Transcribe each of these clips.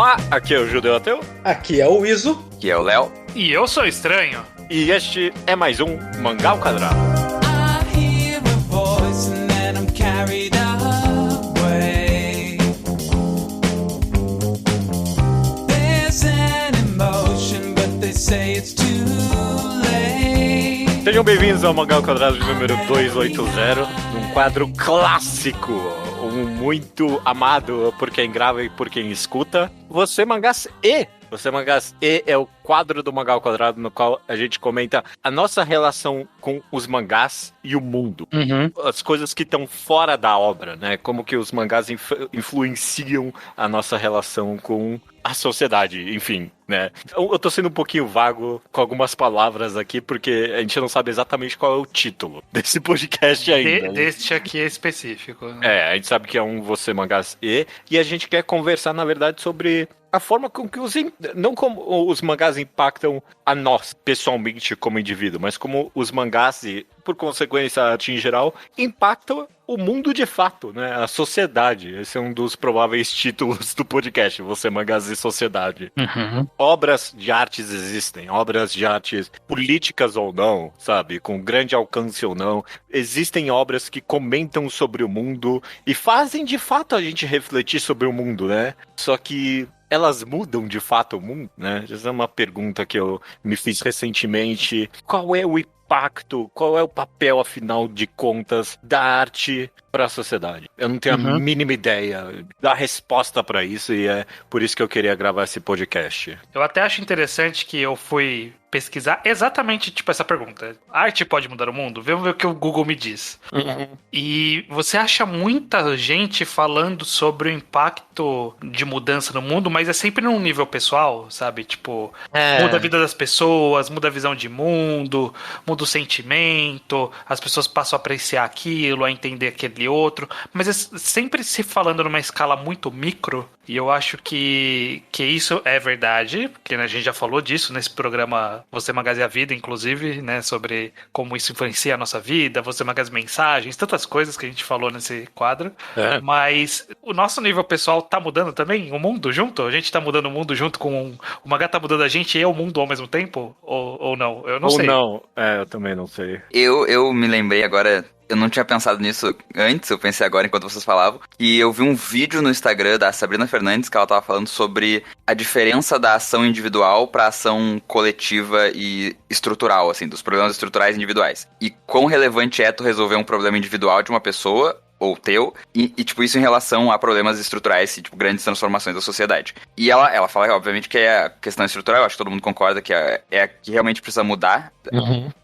Olá, aqui é o Judeu Ateu. Aqui é o Iso. Aqui é o Léo. E eu sou estranho. E este é mais um Mangá ao Quadrado. Sejam bem-vindos ao Mangá ao Quadrado de número 280, num quadro clássico, um muito amado por quem grava e por quem escuta. Você Mangás E é o quadro do Mangá ao Quadrado no qual a gente comenta a nossa relação com os mangás e o mundo. As coisas que estão fora da obra, né? Como que os mangás influenciam a nossa relação com a sociedade, enfim, né? Eu tô sendo um pouquinho vago com algumas palavras aqui, porque a gente não sabe exatamente qual é o título desse podcast ainda. Deste aqui é específico. Né? A gente sabe que é um Você Mangás E a gente quer conversar, na verdade, sobre a forma com que não como os mangás impactam a nós, pessoalmente, como indivíduo, mas como os mangás e, por consequência, a arte em geral, impactam o mundo de fato, né? A sociedade. Esse é um dos prováveis títulos do podcast, Você Mangás e Sociedade. Obras de artes existem, obras de artes políticas ou não, sabe? Com grande alcance ou não. Existem obras que comentam sobre o mundo e fazem, de fato, a gente refletir sobre o mundo, né? Só que elas mudam de fato o mundo, né? Essa é uma pergunta que eu me fiz recentemente. Qual é o impacto, qual é o papel, afinal de contas, da arte para a sociedade? Eu não tenho a mínima ideia da resposta para isso e é por isso que eu queria gravar esse podcast. Eu até acho interessante que eu fui pesquisar exatamente tipo essa pergunta. A arte pode mudar o mundo? Vamos ver o que o Google me diz. E você acha muita gente falando sobre o impacto de mudança no mundo, mas é sempre num nível pessoal, sabe? Tipo, muda a vida das pessoas, muda a visão de mundo, muda o sentimento, as pessoas passam a apreciar aquilo, a entender aquele outro, mas é sempre se falando numa escala muito micro, e eu acho que isso é verdade, porque né, a gente já falou disso nesse programa Você Mangás e a Vida, inclusive, né, sobre como isso influencia a nossa vida, Você Mangás Mensagens, tantas coisas que a gente falou nesse quadro, mas o nosso nível pessoal tá mudando também, o mundo junto? A gente tá mudando o mundo junto com o mangá tá mudando a gente e o mundo ao mesmo tempo? Ou não? Eu não sei. Ou não, eu também não sei. Eu me lembrei agora, eu não tinha pensado nisso antes, eu pensei agora enquanto vocês falavam, e eu vi um vídeo no Instagram da Sabrina Fernandes que ela tava falando sobre a diferença da ação individual pra ação coletiva e estrutural, assim, dos problemas estruturais individuais. E quão relevante é tu resolver um problema individual de uma pessoa ou teu, e tipo, isso em relação a problemas estruturais e, tipo, grandes transformações da sociedade. E ela fala, obviamente, que é a questão estrutural, eu acho que todo mundo concorda que é a que realmente precisa mudar,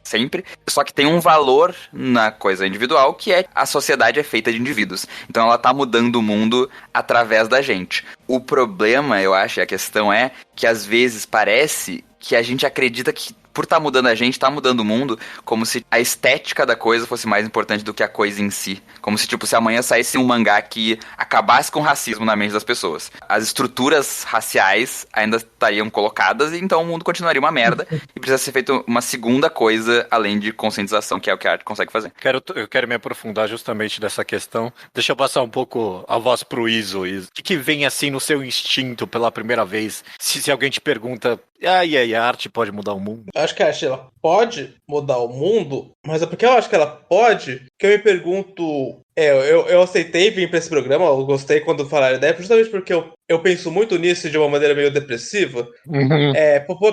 sempre, só que tem um valor na coisa individual, que é a sociedade é feita de indivíduos, então ela tá mudando o mundo através da gente. O problema, eu acho, a questão é que às vezes parece que a gente acredita que por estar mudando a gente, tá mudando o mundo, como se a estética da coisa fosse mais importante do que a coisa em si. Como se, tipo, se amanhã saísse um mangá que acabasse com o racismo na mente das pessoas. As estruturas raciais ainda estariam colocadas, e então o mundo continuaria uma merda. E precisa ser feito uma segunda coisa, além de conscientização, que é o que a arte consegue fazer. Eu quero me aprofundar justamente dessa questão. Deixa eu passar um pouco a voz pro Iso. O que vem assim no seu instinto pela primeira vez? Se alguém te pergunta, a arte pode mudar o mundo? Eu acho que a arte ela pode mudar o mundo, mas é porque eu acho que ela pode que eu me pergunto. Eu aceitei vir pra esse programa, eu gostei quando falaram a ideia, justamente porque eu penso muito nisso de uma maneira meio depressiva.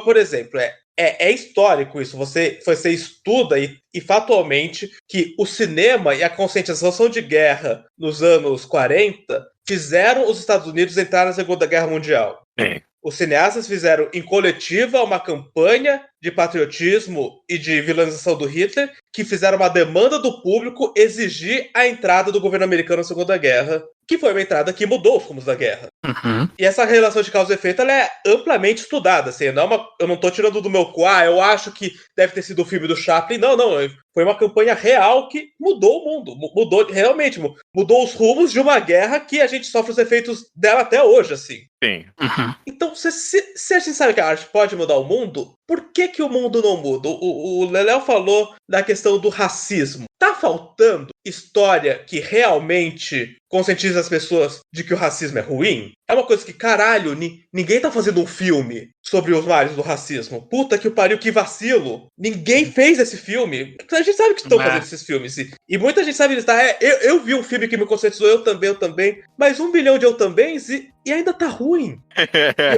Por exemplo, é histórico isso. Você estuda e factualmente que o cinema e a conscientização de guerra nos anos 40 fizeram os Estados Unidos entrar na Segunda Guerra Mundial. Os cineastas fizeram em coletiva uma campanha de patriotismo e de vilanização do Hitler, que fizeram uma demanda do público exigir a entrada do governo americano na Segunda Guerra, que foi uma entrada que mudou os rumos da guerra. E essa relação de causa e efeito ela é amplamente estudada. Assim, eu não tô tirando do meu cu, eu acho que deve ter sido o filme do Chaplin. Não. Foi uma campanha real que mudou o mundo. Realmente mudou os rumos de uma guerra que a gente sofre os efeitos dela até hoje, assim. Sim. Então, se a gente sabe que a arte pode mudar o mundo, por que o mundo não muda? O Leléo falou da questão do racismo. Tá faltando história que realmente conscientiza as pessoas de que o racismo é ruim? É uma coisa que, caralho, ninguém tá fazendo um filme sobre os males do racismo. Puta que o pariu, que vacilo. Ninguém fez esse filme. A gente sabe que estão fazendo esses filmes. E muita gente sabe disso. Eu vi um filme que me conscientizou, eu também. Mas 1 bilhão de eu também e ainda tá ruim.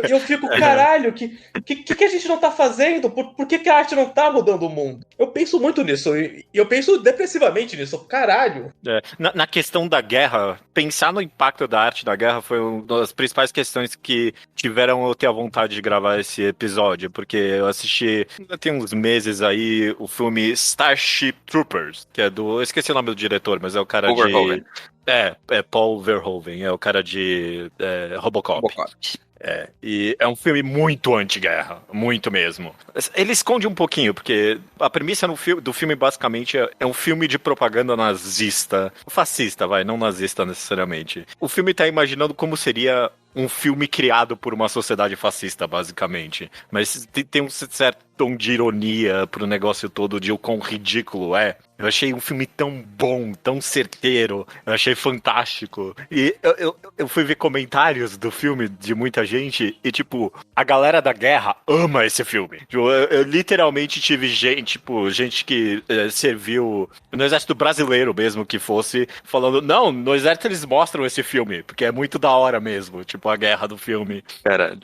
Eu fico, caralho, que a gente não tá fazendo? Por que a arte não tá mudando o mundo? Eu penso muito nisso. E eu penso depressivamente nisso. Caralho. Na questão da guerra, pensar no impacto da arte da guerra foi uma das principais questões que tiveram eu ter a vontade de gravar esse episódio, porque eu assisti, tem uns meses aí, o filme Starship Troopers, que é eu esqueci o nome do diretor, mas é o cara Verhoeven. É Paul Verhoeven, é o cara de Robocop. E é um filme muito anti-guerra, muito mesmo. Ele esconde um pouquinho, porque a premissa do filme basicamente é um filme de propaganda nazista, fascista, não nazista necessariamente. O filme tá imaginando como seria um filme criado por uma sociedade fascista, basicamente. Mas tem um certo tom de ironia pro negócio todo de o quão ridículo é. Eu achei um filme tão bom, tão certeiro. Eu achei fantástico. E eu fui ver comentários do filme de muita gente e, tipo, a galera da guerra ama esse filme. Eu literalmente tive gente que serviu no exército brasileiro mesmo, que fosse, falando, não, no exército eles mostram esse filme, porque é muito da hora mesmo, tipo, a guerra do filme. Caralho.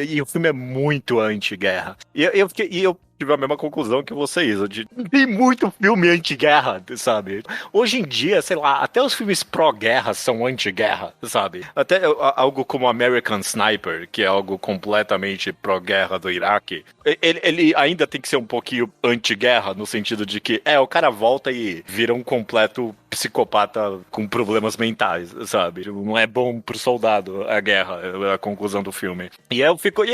E o filme é muito anti-guerra. E eu tive a mesma conclusão que vocês. Tem muito filme anti-guerra, sabe? Hoje em dia, sei lá, até os filmes pró-guerra são anti-guerra, sabe? Até algo como American Sniper, que é algo completamente pró-guerra do Iraque, ele ainda tem que ser um pouquinho anti-guerra, no sentido de que, o cara volta e vira um completo psicopata com problemas mentais, sabe? Não é bom pro soldado a guerra, é a conclusão do filme. E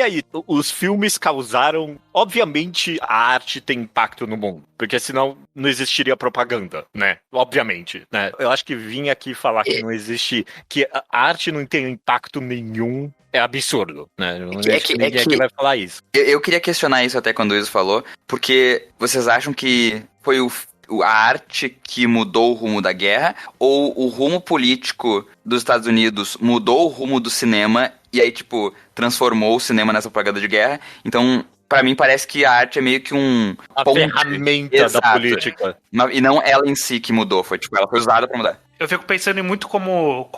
aí? Os filmes causaram, obviamente, a arte tem impacto no mundo, porque senão não existiria propaganda, né? Obviamente, né? Eu acho que vim aqui falar que não existe, que a arte não tem impacto nenhum, é absurdo, né? Ninguém aqui vai falar isso. Eu queria questionar isso até quando o Iso falou, porque vocês acham que foi a arte que mudou o rumo da guerra, ou o rumo político dos Estados Unidos mudou o rumo do cinema e aí, tipo, transformou o cinema nessa propaganda de guerra? Então, pra mim, parece que a arte é meio que a ferramenta da política. E não ela em si que mudou, ela foi usada pra mudar. Eu fico pensando em muito como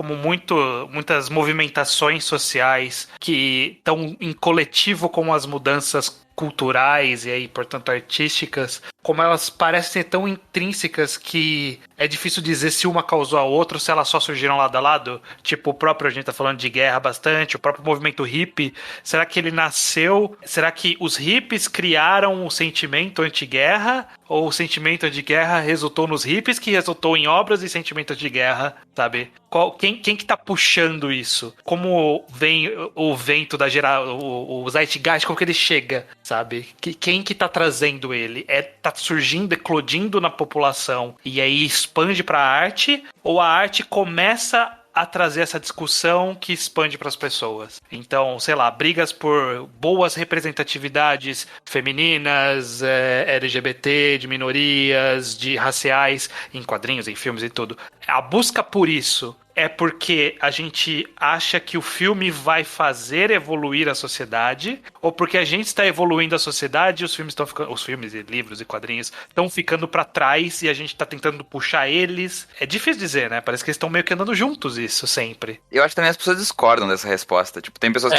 muitas movimentações sociais que estão em coletivo com as mudanças culturais e aí, portanto, artísticas, como elas parecem ser tão intrínsecas que é difícil dizer se uma causou a outra ou se elas só surgiram lado a lado. Tipo, a gente tá falando de guerra bastante, o próprio movimento hippie, será que ele nasceu, será que os hippies criaram o sentimento anti-guerra ou o sentimento anti-guerra resultou nos hippies que resultou em obras e sentimentos de guerra, sabe? Quem que tá puxando isso? Como vem o vento da o Zeitgeist, como que ele chega, sabe? Quem que tá trazendo ele? Tá surgindo, eclodindo na população e aí expande pra arte? Ou a arte começa a trazer essa discussão que expande para as pessoas? Então, sei lá, brigas por boas representatividades femininas, LGBT, de minorias, de raciais, em quadrinhos, em filmes e tudo. A busca por isso é porque a gente acha que o filme vai fazer evoluir a sociedade, ou porque a gente está evoluindo a sociedade e os filmes e livros e quadrinhos estão ficando para trás e a gente está tentando puxar eles. É difícil dizer, né? Parece que eles estão meio que andando juntos, isso sempre. Eu acho que também as pessoas discordam dessa resposta. Tipo, tem pessoas que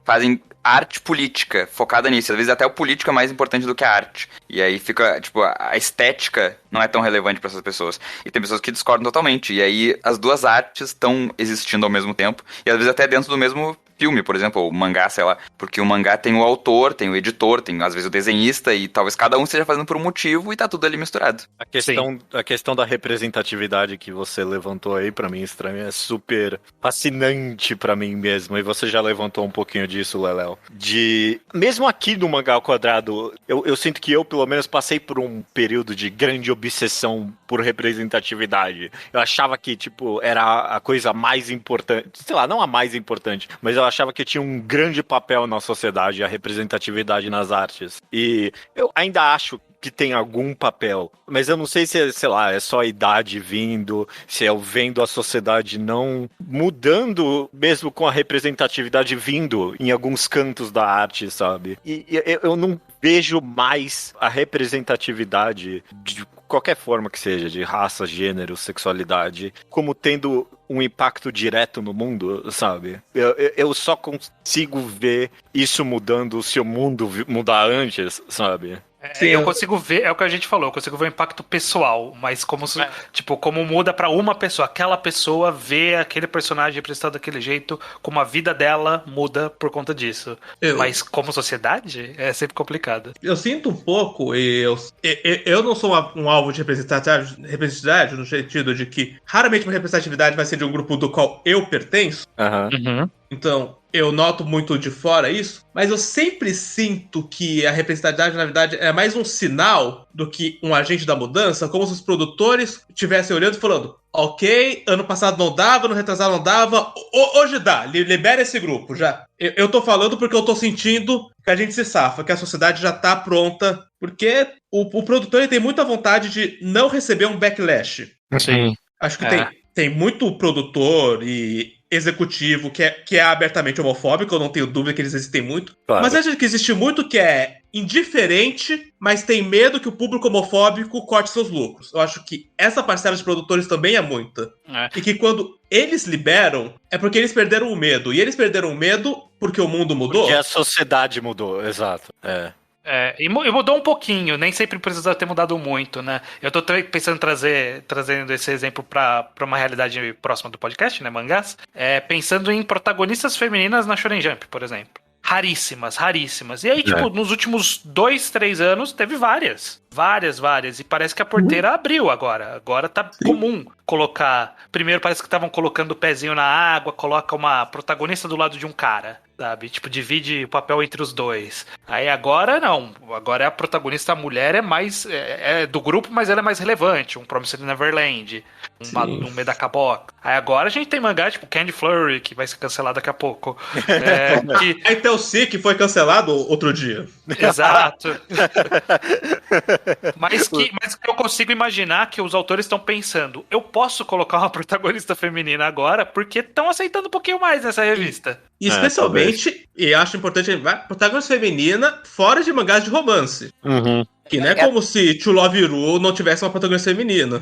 fazem arte política focada nisso. Às vezes até o político é mais importante do que a arte. E aí fica, tipo, a estética não é tão relevante para essas pessoas. E tem pessoas que discordam totalmente. E aí as duas artes estão existindo ao mesmo tempo. E às vezes até dentro do mesmo filme, por exemplo, o mangá, sei lá. Porque o mangá tem o autor, tem o editor, tem às vezes o desenhista, e talvez cada um esteja fazendo por um motivo e tá tudo ali misturado. A questão da representatividade que você levantou aí, pra mim, estranho, é super fascinante pra mim mesmo. E você já levantou um pouquinho disso, Leléo. Mesmo aqui no Mangá ao Quadrado, eu sinto que eu, pelo menos, passei por um período de grande obsessão por representatividade. Eu achava que, tipo, era a coisa mais importante. Sei lá, não a mais importante, mas eu achava que tinha um grande papel na sociedade a representatividade nas artes. E eu ainda acho que tem algum papel, mas eu não sei se, sei lá, é só a idade vindo, se é eu vendo a sociedade não mudando, mesmo com a representatividade vindo em alguns cantos da arte, sabe? E eu não vejo mais a representatividade de qualquer forma que seja, de raça, gênero, sexualidade, como tendo um impacto direto no mundo, sabe? Eu só consigo ver isso mudando se o mundo mudar antes, sabe? Sim, eu consigo ver, é o que a gente falou, eu consigo ver o impacto pessoal, mas como tipo, como muda pra uma pessoa, aquela pessoa vê aquele personagem representado daquele jeito, como a vida dela muda por conta disso. Mas como sociedade, é sempre complicado. Eu sinto um pouco, eu não sou um alvo de representatividade, no sentido de que raramente uma representatividade vai ser de um grupo do qual eu pertenço. Uhum. Então, eu noto muito de fora isso, mas eu sempre sinto que a representatividade, na verdade, é mais um sinal do que um agente da mudança, como se os produtores estivessem olhando e falando: ok, ano passado não dava, ano retrasado não dava, hoje dá, libera esse grupo já. Eu tô falando porque eu tô sentindo que a gente se safa, que a sociedade já tá pronta, porque o produtor ele tem muita vontade de não receber um backlash. Sim. Acho que tem muito produtor e executivo que é abertamente homofóbico, eu não tenho dúvida que eles existem muito. Claro. Mas acho que existe muito que é indiferente, mas tem medo que o público homofóbico corte seus lucros. Eu acho que essa parcela de produtores também é muita. E que quando eles liberam, é porque eles perderam o medo. E eles perderam o medo porque o mundo mudou. Porque a sociedade mudou, exato. E mudou um pouquinho, nem sempre precisa ter mudado muito, né? Eu tô pensando em trazendo esse exemplo pra uma realidade próxima do podcast, né, mangás, pensando em protagonistas femininas na Shonen Jump, por exemplo. Raríssimas. E aí, tipo, nos últimos 2, 3 anos, teve várias. E parece que a porteira abriu agora. Agora tá comum colocar... Primeiro parece que estavam colocando o pezinho na água, coloca uma protagonista do lado de um cara, sabe? Tipo, divide o papel entre os dois. Aí agora não. Agora a protagonista, a mulher, é mais... É do grupo, mas ela é mais relevante. Um Promised Neverland, um Medakabok. Aí agora a gente tem mangá tipo Candy Flurry, que vai ser cancelado daqui a pouco. Aí tem o Si, que foi cancelado outro dia. Exato. Mas que eu consigo imaginar que os autores estão pensando, eu posso colocar uma protagonista feminina agora, porque estão aceitando um pouquinho mais nessa revista. E especialmente, e acho importante, protagonista feminina fora de mangás de romance. Uhum. Que não é como se To Love Ru não tivesse uma protagonista feminina.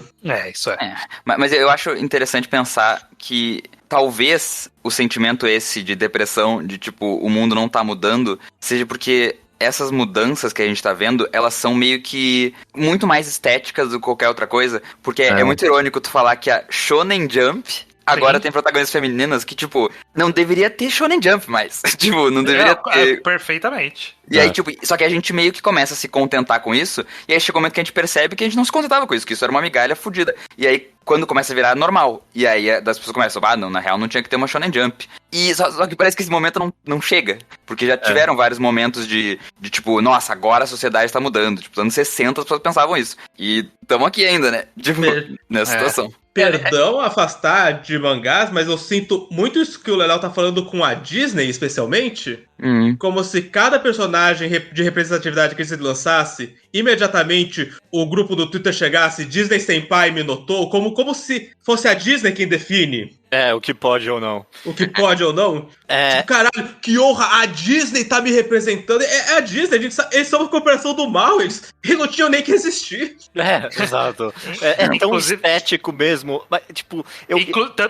Isso é. Mas eu acho interessante pensar que talvez o sentimento esse de depressão, de tipo, o mundo não tá mudando, seja porque essas mudanças que a gente tá vendo, elas são meio que muito mais estéticas do que qualquer outra coisa, porque é muito irônico tu falar que a Shonen Jump agora tem protagonistas femininas que, tipo, não deveria ter Shonen Jump mais. Tipo, não deveria ter... Perfeitamente. E aí, tipo, só que a gente meio que começa a se contentar com isso, e aí chega um momento que a gente percebe que a gente não se contentava com isso, que isso era uma migalha fodida. E aí, quando começa a virar normal, e aí as pessoas começam, não, na real não tinha que ter uma Shonen Jump. E só que parece que esse momento não chega, porque já tiveram vários momentos de tipo, nossa, agora a sociedade tá mudando. Tipo, nos anos 60 as pessoas pensavam isso. E estamos aqui ainda, né? Tipo, nessa situação. Perdão afastar de mangás, mas eu sinto muito isso que o Lelau tá falando com a Disney, especialmente. Como se cada personagem de representatividade que eles lançasse, imediatamente o grupo do Twitter chegasse, Disney Senpai me notou, como se fosse a Disney quem define. O que pode ou não. O que pode ou não? Tipo, caralho, que honra, a Disney tá me representando. É a Disney, eles são uma corporação do mal, eles não tinham nem que existir. Exato. É tão estético mesmo. Mas, tipo,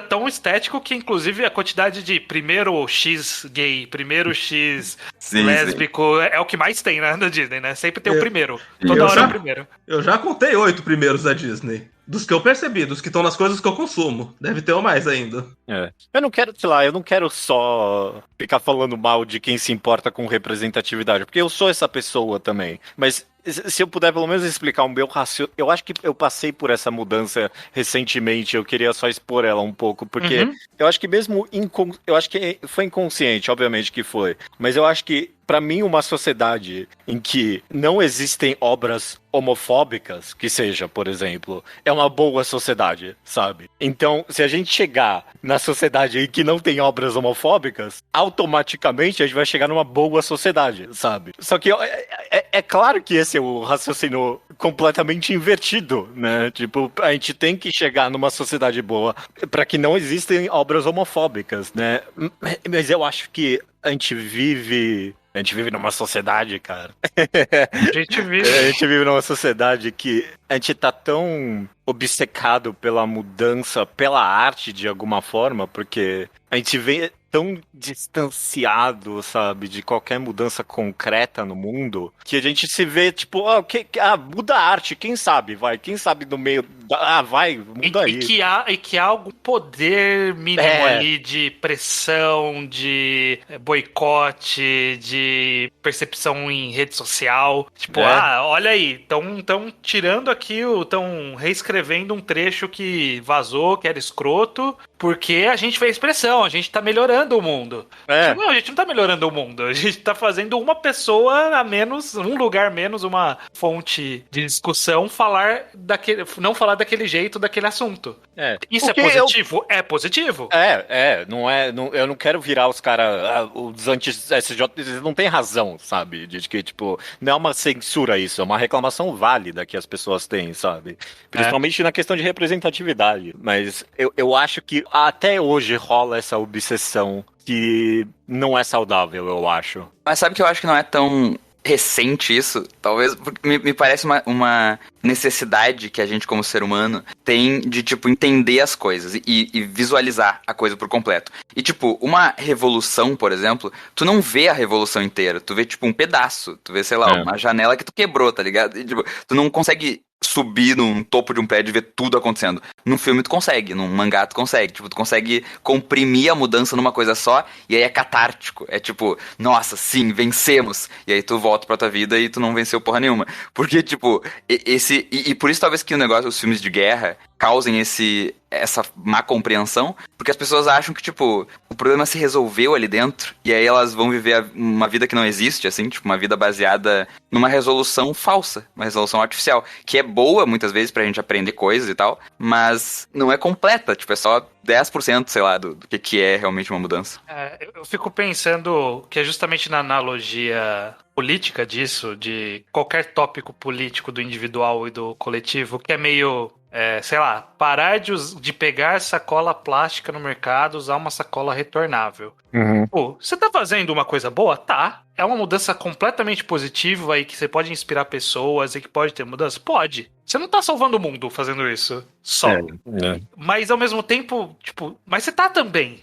tão estético que, inclusive, a quantidade de primeiro X gay, primeiro X lésbico, é o que mais tem, né, na Disney, né? Sempre tem o primeiro. Toda hora é o primeiro. Eu já contei 8 primeiros da Disney. Dos que eu percebi, dos que estão nas coisas que eu consumo. Deve ter ou mais ainda. Eu não quero, eu não quero só ficar falando mal de quem se importa com representatividade, porque eu sou essa pessoa também. Mas se eu puder pelo menos explicar o meu raciocínio, eu acho que eu passei por essa mudança recentemente, eu queria só expor ela um pouco, porque eu acho que mesmo, eu acho que foi inconsciente, obviamente que foi, mas eu acho que pra mim, uma sociedade em que não existem obras homofóbicas, que seja, por exemplo, é uma boa sociedade, sabe? Então, se a gente chegar na sociedade em que não tem obras homofóbicas, automaticamente a gente vai chegar numa boa sociedade, sabe? Só que é claro que esse é o raciocínio completamente invertido, né? Tipo, a gente tem que chegar numa sociedade boa para que não existem obras homofóbicas, né? Mas eu acho que a gente vive numa sociedade, cara. A gente vive. A gente vive numa sociedade que a gente tá tão obcecado pela mudança, pela arte de alguma forma, porque a gente vê tão distanciado, sabe, de qualquer mudança concreta no mundo, que a gente se vê, tipo, muda a arte, quem sabe no meio, muda aí. E que há algum poder mínimo ali de pressão, de boicote, de percepção em rede social. Tipo, olha aí, estão tirando aqui, estão reescrevendo um trecho que vazou, que era escroto, porque a gente fez pressão, a gente tá melhorando o mundo. Não, a gente não tá melhorando o mundo, a gente tá fazendo uma pessoa a menos, um lugar menos, uma fonte de discussão não falar daquele jeito, daquele assunto. Isso porque é positivo? É positivo. Eu não quero virar os caras, os anti-SJ, eles não têm razão, sabe? De que, tipo, não é uma censura isso, é uma reclamação válida que as pessoas têm, sabe? Principalmente na questão de representatividade. Mas eu acho que até hoje rola essa obsessão que não é saudável, eu acho. Mas sabe que eu acho que não é tão recente isso? Talvez, porque me parece uma necessidade que a gente como ser humano tem de, tipo, entender as coisas e visualizar a coisa por completo. E, tipo, uma revolução, por exemplo, tu não vê a revolução inteira, tu vê, tipo, um pedaço, tu vê, sei lá, uma janela que tu quebrou, tá ligado? E, tipo, tu não consegue subir num topo de um prédio e ver tudo acontecendo. Num filme tu consegue, num mangá tu consegue. Tipo, tu consegue comprimir a mudança numa coisa só e aí é catártico. É tipo, nossa, sim, vencemos. E aí tu volta pra tua vida e tu não venceu porra nenhuma. Porque, tipo, e por isso talvez que o negócio, os filmes de guerra causem essa má compreensão, porque as pessoas acham que, tipo, o problema se resolveu ali dentro, e aí elas vão viver uma vida que não existe, assim, tipo, uma vida baseada numa resolução falsa, uma resolução artificial, que é boa, muitas vezes, pra gente aprender coisas e tal, mas não é completa, tipo, é só 10%, sei lá, do que é realmente uma mudança. Eu fico pensando que é justamente na analogia política disso, de qualquer tópico político do individual e do coletivo, que é meio... sei lá, parar de pegar sacola plástica no mercado, usar uma sacola retornável. Pô, você tá fazendo uma coisa boa? Tá. É uma mudança completamente positiva e que você pode inspirar pessoas e que pode ter mudança? Pode. Você não tá salvando o mundo fazendo isso só. Mas ao mesmo tempo, tipo, mas você tá também.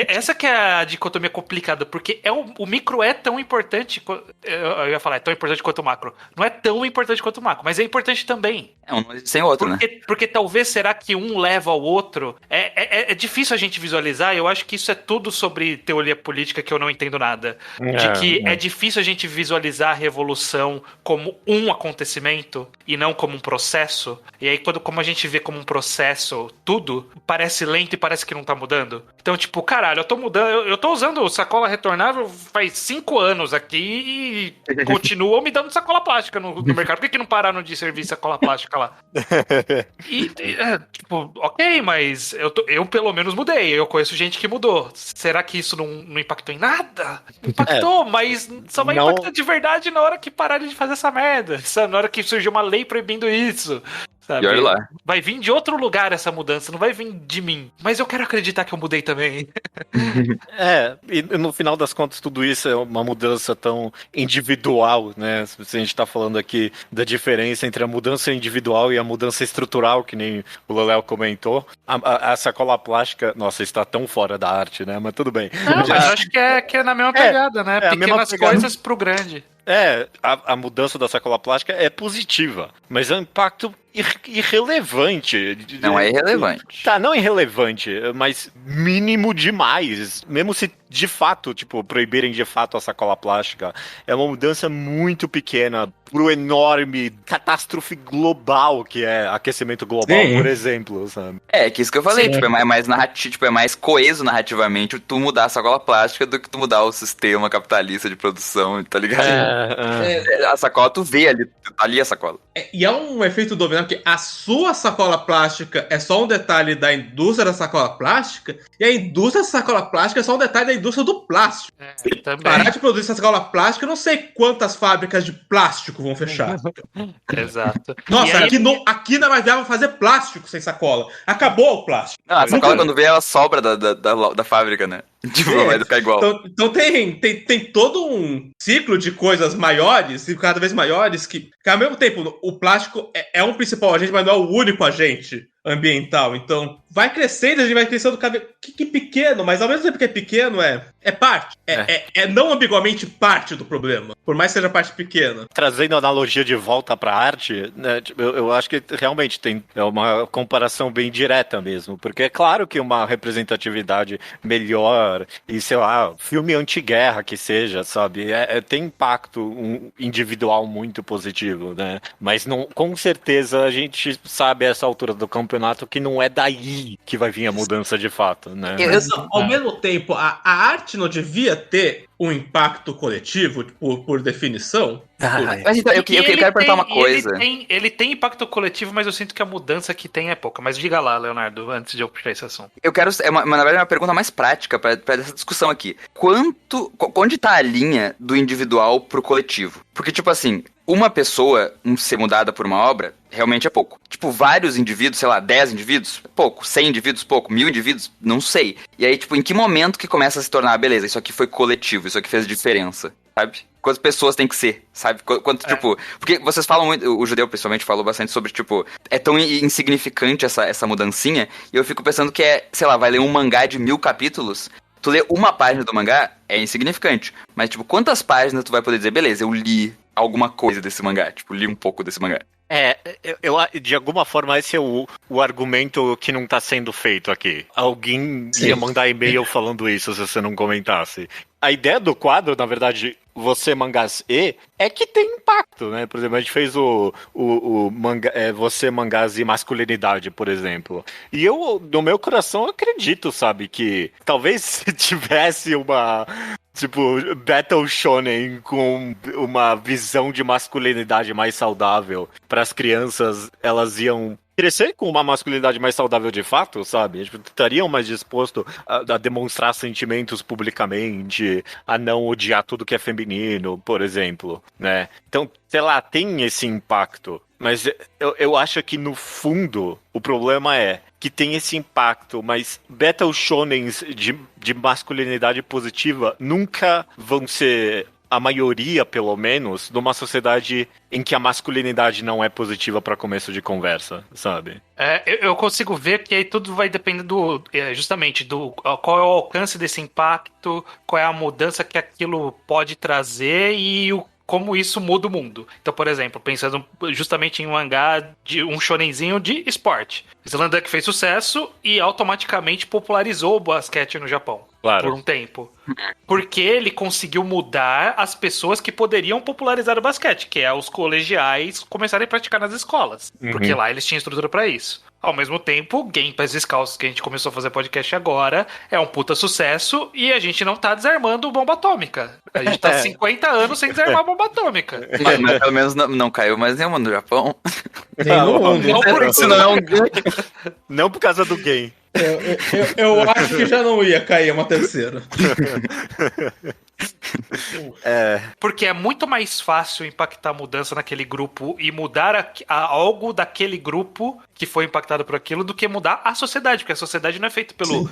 Essa que é a dicotomia complicada, porque o micro é tão importante, eu ia falar, é tão importante quanto o macro. Não é tão importante quanto o macro, mas é importante também. Um sem outro, né? Porque talvez será que um leva ao outro? É difícil a gente visualizar, eu acho que isso é tudo sobre teoria política que eu não entendo nada. De que é difícil a gente visualizar a revolução como um acontecimento e não como um processo. E aí, como a gente vê como um processo tudo, parece lento e parece que não tá mudando. Então, tipo, caralho, eu tô mudando, eu tô usando sacola retornável faz 5 anos aqui e continuam me dando sacola plástica no mercado. Por que não pararam de servir sacola plástica lá? Tipo, ok, mas eu pelo menos mudei. Eu conheço gente que mudou. Será que isso não impactou em nada? Impactou, mas só vai impactar de verdade na hora que pararem de fazer essa merda. Na hora que surgiu uma lei proibindo isso. Sabe? E olha lá. Vai vir de outro lugar essa mudança, não vai vir de mim. Mas eu quero acreditar que eu mudei também. E no final das contas tudo isso é uma mudança tão individual, né? Se a gente tá falando aqui da diferença entre a mudança individual e a mudança estrutural, que nem o Leléo comentou. A sacola plástica, nossa, está tão fora da arte, né? Mas tudo bem. Não, mas acho que é na mesma pegada, né? Pequenas coisas pro grande. A mudança da sacola plástica é positiva, mas é um impacto irrelevante. Não é irrelevante. Tá, não irrelevante, mas mínimo demais. Mesmo se de fato, tipo, proibirem de fato a sacola plástica, é uma mudança muito pequena pro enorme catástrofe global que é aquecimento global, por exemplo, sabe? Que isso que eu falei, tipo, é mais narrativo, tipo, é mais coeso narrativamente tu mudar a sacola plástica do que tu mudar o sistema capitalista de produção, tá ligado? A sacola tu vê ali, tá ali a sacola. E é um efeito dominó, porque a sua sacola plástica é só um detalhe da indústria da sacola plástica, e a indústria da sacola plástica é só um detalhe da indústria do plástico. Também. Parar de produzir essa sacola plástica, eu não sei quantas fábricas de plástico vão fechar. Exato. Nossa, aí, aqui não vai dar pra fazer plástico sem sacola. Acabou o plástico. Não, a sacola quando vê, ela sobra da fábrica, né? Tipo, vai ficar igual. Então tem todo um ciclo de coisas maiores, e cada vez maiores, que ao mesmo tempo, o plástico é um principal agente, mas não é o único agente ambiental. Então, vai crescendo, a gente vai crescendo cada vez que pequeno, mas ao mesmo tempo que é pequeno, é parte. É não ambiguamente parte do problema, por mais que seja parte pequena. Trazendo a analogia de volta pra arte, né, tipo, eu acho que realmente é uma comparação bem direta mesmo, porque é claro que uma representatividade melhor e, sei lá, filme anti-guerra que seja, sabe, tem impacto individual muito positivo, né, mas não, com certeza a gente sabe a essa altura do campeonato que não é daí que vai vir a mudança de fato, né. Mas, ao mesmo tempo, a arte não devia ter um impacto coletivo, por definição. Mas então, eu quero perguntar uma coisa. Ele tem impacto coletivo, mas eu sinto que a mudança que tem é pouca. Mas diga lá, Leonardo, antes de eu puxar esse assunto. Eu quero, na verdade, é uma pergunta mais prática pra essa discussão aqui. Onde tá a linha do individual pro coletivo? Porque, tipo assim, uma pessoa ser mudada por uma obra, realmente é pouco. Tipo, vários indivíduos, sei lá, 10 indivíduos, pouco. 100 indivíduos, pouco. 1000 indivíduos, não sei. E aí, tipo, em que momento que começa a se tornar, beleza, isso aqui foi coletivo, isso aqui fez diferença, sabe? Quantas pessoas tem que ser, sabe? Tipo... Porque vocês falam muito... O Judeu, principalmente, falou bastante sobre, tipo... É tão insignificante essa mudancinha. E eu fico pensando que sei lá, vai ler um mangá de 1000 capítulos... Tu lê uma página do mangá, é insignificante. Mas, tipo, quantas páginas tu vai poder dizer, beleza, eu li alguma coisa desse mangá? Tipo, li um pouco desse mangá. De alguma forma, esse é o argumento que não tá sendo feito aqui. Alguém ia mandar e-mail falando isso se você não comentasse. A ideia do quadro, na verdade, Você Mangás é que tem impacto, né? Por exemplo, a gente fez o Você Mangás e Masculinidade, por exemplo. E eu, no meu coração, acredito, sabe, que talvez se tivesse uma... Tipo, Battle Shonen com uma visão de masculinidade mais saudável para as crianças, elas iam crescer com uma masculinidade mais saudável de fato, sabe? Tipo, estariam mais dispostos a demonstrar sentimentos publicamente, a não odiar tudo que é feminino, por exemplo, né? Então, sei lá, tem esse impacto. Mas eu acho que, no fundo, o problema é que tem esse impacto, mas Battle Shonens de masculinidade positiva nunca vão ser, a maioria, pelo menos, numa sociedade em que a masculinidade não é positiva para começo de conversa, sabe? Eu consigo ver que aí tudo vai depender justamente do qual é o alcance desse impacto, qual é a mudança que aquilo pode trazer e como isso muda o mundo. Então, por exemplo, pensando justamente em um mangá de um shonenzinho de esporte. Slam Dunk fez sucesso e automaticamente popularizou o basquete no Japão. Claro. Por um tempo. Porque ele conseguiu mudar as pessoas que poderiam popularizar o basquete, que é os colegiais começarem a praticar nas escolas. Porque lá eles tinham estrutura pra isso. Ao mesmo tempo, Game Pass Descalços, que a gente começou a fazer podcast agora, é um puta sucesso e a gente não tá desarmando bomba atômica. A gente tá 50 anos sem desarmar bomba atômica. Mas pelo menos não caiu mais nenhuma no Japão. Nem no mundo. Não por isso, não. Não por causa do game. Eu acho que já não ia cair uma terceira. Porque é muito mais fácil impactar a mudança naquele grupo e mudar algo daquele grupo que foi impactado por aquilo do que mudar a sociedade, porque a sociedade não é feita pelo...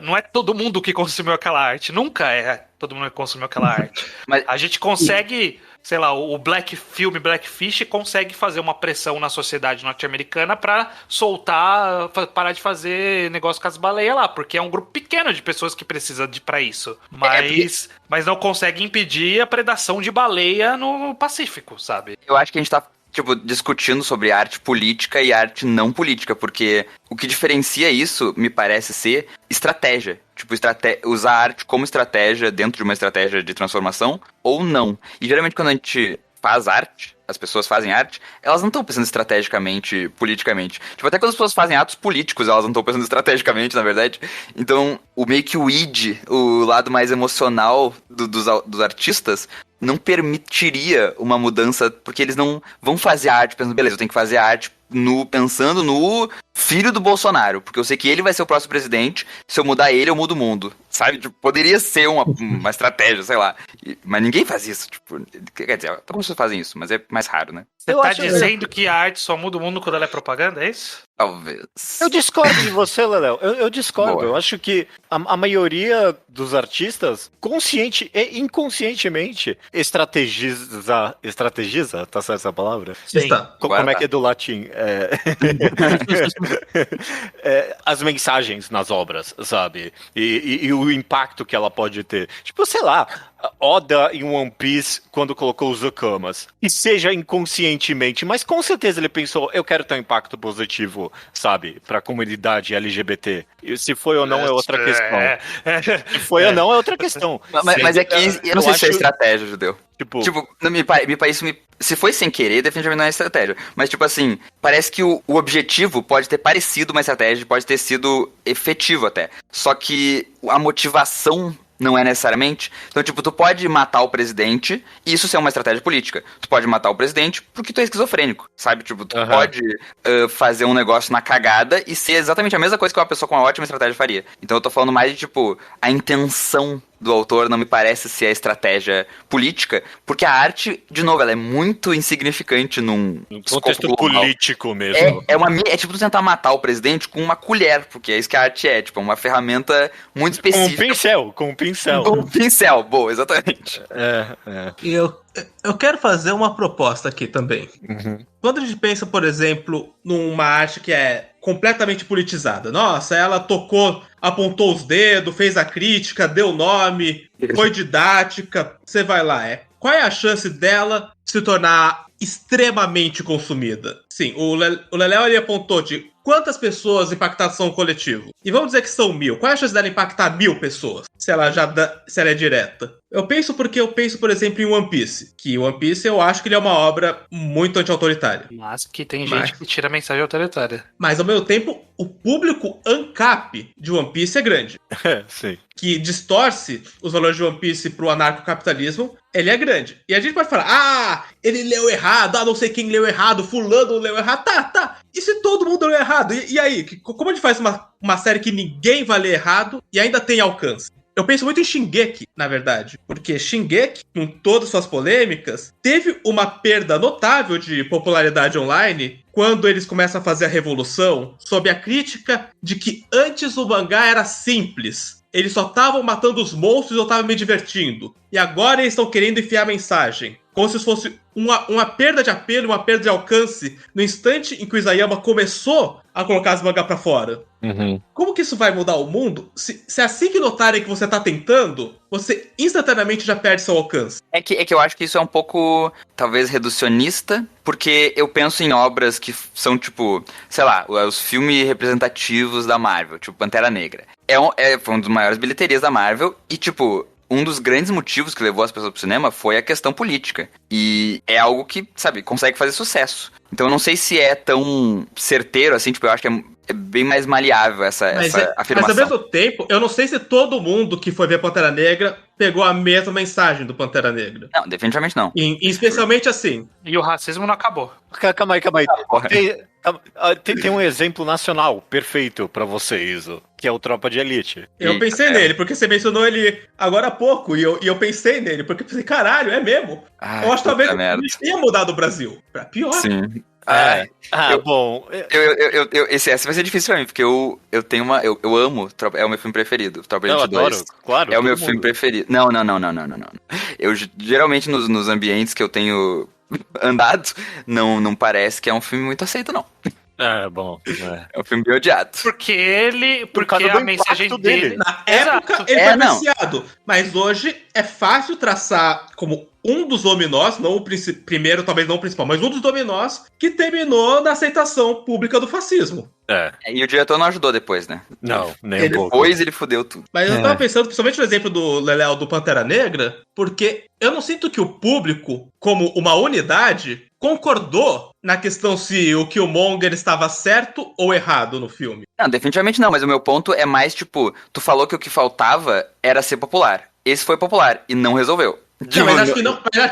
não é todo mundo que consumiu aquela arte, nunca é todo mundo que consumiu aquela arte. Mas a gente consegue... Sei lá, o Blackfish consegue fazer uma pressão na sociedade norte-americana pra soltar, parar de fazer negócio com as baleias lá, porque é um grupo pequeno de pessoas que precisa pra isso. Mas não consegue impedir a predação de baleia no Pacífico, sabe? Eu acho que a gente tá tipo, discutindo sobre arte política e arte não política, porque o que diferencia isso, me parece ser estratégia. Tipo, usar a arte como estratégia dentro de uma estratégia de transformação ou não. E geralmente quando a gente faz arte, as pessoas fazem arte, elas não estão pensando estrategicamente, politicamente. Tipo, até quando as pessoas fazem atos políticos, elas não estão pensando estrategicamente, na verdade. Então, meio que o id, o lado mais emocional dos artistas, não permitiria uma mudança, porque eles não vão fazer arte pensando, beleza, eu tenho que fazer arte pensando no filho do Bolsonaro, porque eu sei que ele vai ser o próximo presidente, se eu mudar ele, eu mudo o mundo, sabe? Tipo, poderia ser uma estratégia, sei lá. Mas ninguém faz isso, tipo, quer dizer, algumas pessoas fazem isso, mas é mais raro, né? Você tá dizendo que a arte só muda o mundo quando ela é propaganda, é isso? Talvez. Eu discordo de você, Leléo. Eu discordo. Boa. Eu acho que a maioria dos artistas, consciente e inconscientemente, estrategiza, tá certa essa palavra? Sim. Como é que é do latim? As mensagens nas obras, sabe? E o impacto que ela pode ter. Tipo, sei lá, Oda em One Piece quando colocou os Okamas. E seja inconscientemente, mas com certeza ele pensou, eu quero ter um impacto positivo, sabe? Pra comunidade LGBT. E se foi ou não é outra questão. Se foi ou não é outra questão. Mas é que eu não sei se é estratégia, Judeu. Tipo, não, me parece. Se foi sem querer, definitivamente não é estratégia. Mas, tipo assim, parece que o objetivo pode ter parecido uma estratégia, pode ter sido efetivo até. Só que a motivação não é necessariamente. Então, tipo, tu pode matar o presidente e isso ser uma estratégia política. Tu pode matar o presidente porque tu é esquizofrênico, sabe? Tipo, tu pode fazer um negócio na cagada e ser exatamente a mesma coisa que uma pessoa com uma ótima estratégia faria. Então eu tô falando mais de, tipo, a intenção do autor não me parece ser a estratégia política, porque a arte, de novo, ela é muito insignificante num contexto político mesmo. É tipo tu tentar matar o presidente com uma colher, porque é isso que a arte é, tipo, uma ferramenta muito específica. Com um pincel. Com um pincel, boa, exatamente. E eu quero fazer uma proposta aqui também. Quando a gente pensa, por exemplo, numa arte que é completamente politizada. Nossa, ela tocou, apontou os dedos, fez a crítica, deu nome, foi didática. Você vai lá, qual é a chance dela se tornar extremamente consumida? Sim, o Leléo ele apontou de quantas pessoas impactadas são coletivo. E vamos dizer que são 1000. Qual é a chance dela impactar 1000 pessoas? Se ela é direta. Eu penso, por exemplo, em One Piece. Que One Piece eu acho que ele é uma obra muito anti-autoritária. Mas que tem gente que tira a mensagem autoritária. Mas ao mesmo tempo, o público ANCAP de One Piece é grande. Sim. Que distorce os valores de One Piece pro anarcocapitalismo, ele é grande. E a gente pode falar, ele leu errado, não sei quem leu errado, fulano leu errado, tá. E se todo mundo leu errado? E aí, como a gente faz uma série que ninguém vai ler errado e ainda tem alcance? Eu penso muito em Shingeki, na verdade, porque Shingeki, com todas suas polêmicas, teve uma perda notável de popularidade online quando eles começam a fazer a revolução, sob a crítica de que antes o mangá era simples. Eles só estavam matando os monstros e eu estava me divertindo. E agora eles estão querendo enfiar a mensagem. Como se fosse uma perda de apelo, uma perda de alcance no instante em que o Isayama começou a colocar as mangas pra fora. Como que isso vai mudar o mundo? Se assim que notarem que você tá tentando, você instantaneamente já perde seu alcance. É que eu acho que isso é um pouco, talvez, reducionista, porque eu penso em obras que são, tipo, sei lá, os filmes representativos da Marvel, tipo Pantera Negra. Foi um dos maiores bilheterias da Marvel e, tipo, um dos grandes motivos que levou as pessoas pro cinema foi a questão política. E é algo que, sabe, consegue fazer sucesso. Então eu não sei se é tão certeiro assim, tipo, eu acho que é bem mais maleável essa afirmação. Mas ao mesmo tempo, eu não sei se todo mundo que foi ver Pantera Negra pegou a mesma mensagem do Pantera Negra. Não, definitivamente não. Especialmente assim. E o racismo não acabou. Calma aí. Tem um exemplo nacional perfeito pra você, Iso, que é o Tropa de Elite. Eu pensei nele, porque você mencionou ele agora há pouco, e eu pensei nele, porque eu pensei, caralho, é mesmo? Eu acho que talvez tenha mudado o Brasil. Pra pior. Sim. Bom. Esse vai ser difícil pra mim, porque eu tenho uma. Eu amo. É o meu filme preferido. Tropa de Elite 2. Adoro, claro. É o meu filme preferido. Não. Eu geralmente nos ambientes que eu tenho andado, não parece que é um filme muito aceito, não. É, bom. É um filme bem odiado. Porque a mensagem dele... Na época, ele foi apreciado. Mas hoje é fácil traçar como um dos dominós, não o primeiro, talvez não o principal, mas um dos dominós que terminou na aceitação pública do fascismo. E o diretor não ajudou depois, né? Não, nem um pouco. Depois ele fudeu tudo. Mas eu tava pensando, principalmente no exemplo do Leléo do Pantera Negra, porque eu não sinto que o público, como uma unidade, concordou na questão se o Killmonger estava certo ou errado no filme. Não, definitivamente não, mas o meu ponto é mais, tipo, tu falou que o que faltava era ser popular. Esse foi popular e não resolveu. Não, mas acho que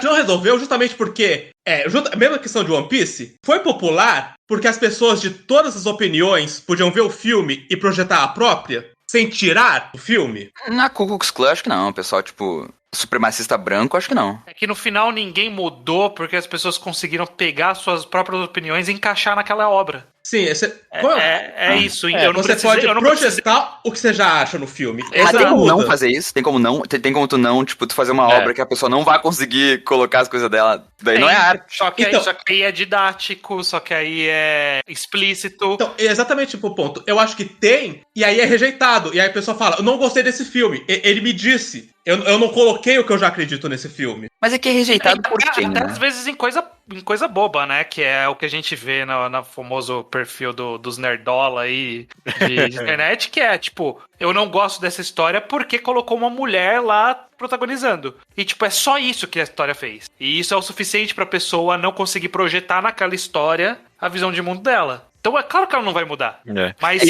não resolveu justamente porque a mesma questão de One Piece foi popular porque as pessoas de todas as opiniões podiam ver o filme e projetar a própria sem tirar o filme. Na Ku Klux Klan, acho que não. O pessoal, tipo, supremacista branco, acho que não. É que no final ninguém mudou porque as pessoas conseguiram pegar suas próprias opiniões e encaixar naquela obra. Sim, é isso. Eu não você pode projetar o que você já acha no filme. Mas tem como não fazer isso? Tem como tu não, tipo, tu fazer uma obra que a pessoa não vai conseguir colocar as coisas dela. Daí não é arte. Só que aí é didático, só que aí é explícito. Então, exatamente o ponto. Eu acho que tem, e aí é rejeitado. E aí a pessoa fala, eu não gostei desse filme. Ele me disse. Eu não coloquei o que eu já acredito nesse filme. Mas é que é rejeitado por quem, né? Às vezes em coisa boba, né? Que é o que a gente vê no famoso perfil dos nerdola aí de internet, que é, tipo, eu não gosto dessa história porque colocou uma mulher lá protagonizando. E, tipo, é só isso que a história fez. E isso é o suficiente pra pessoa não conseguir projetar naquela história a visão de mundo dela. Então é claro que ela não vai mudar. Mas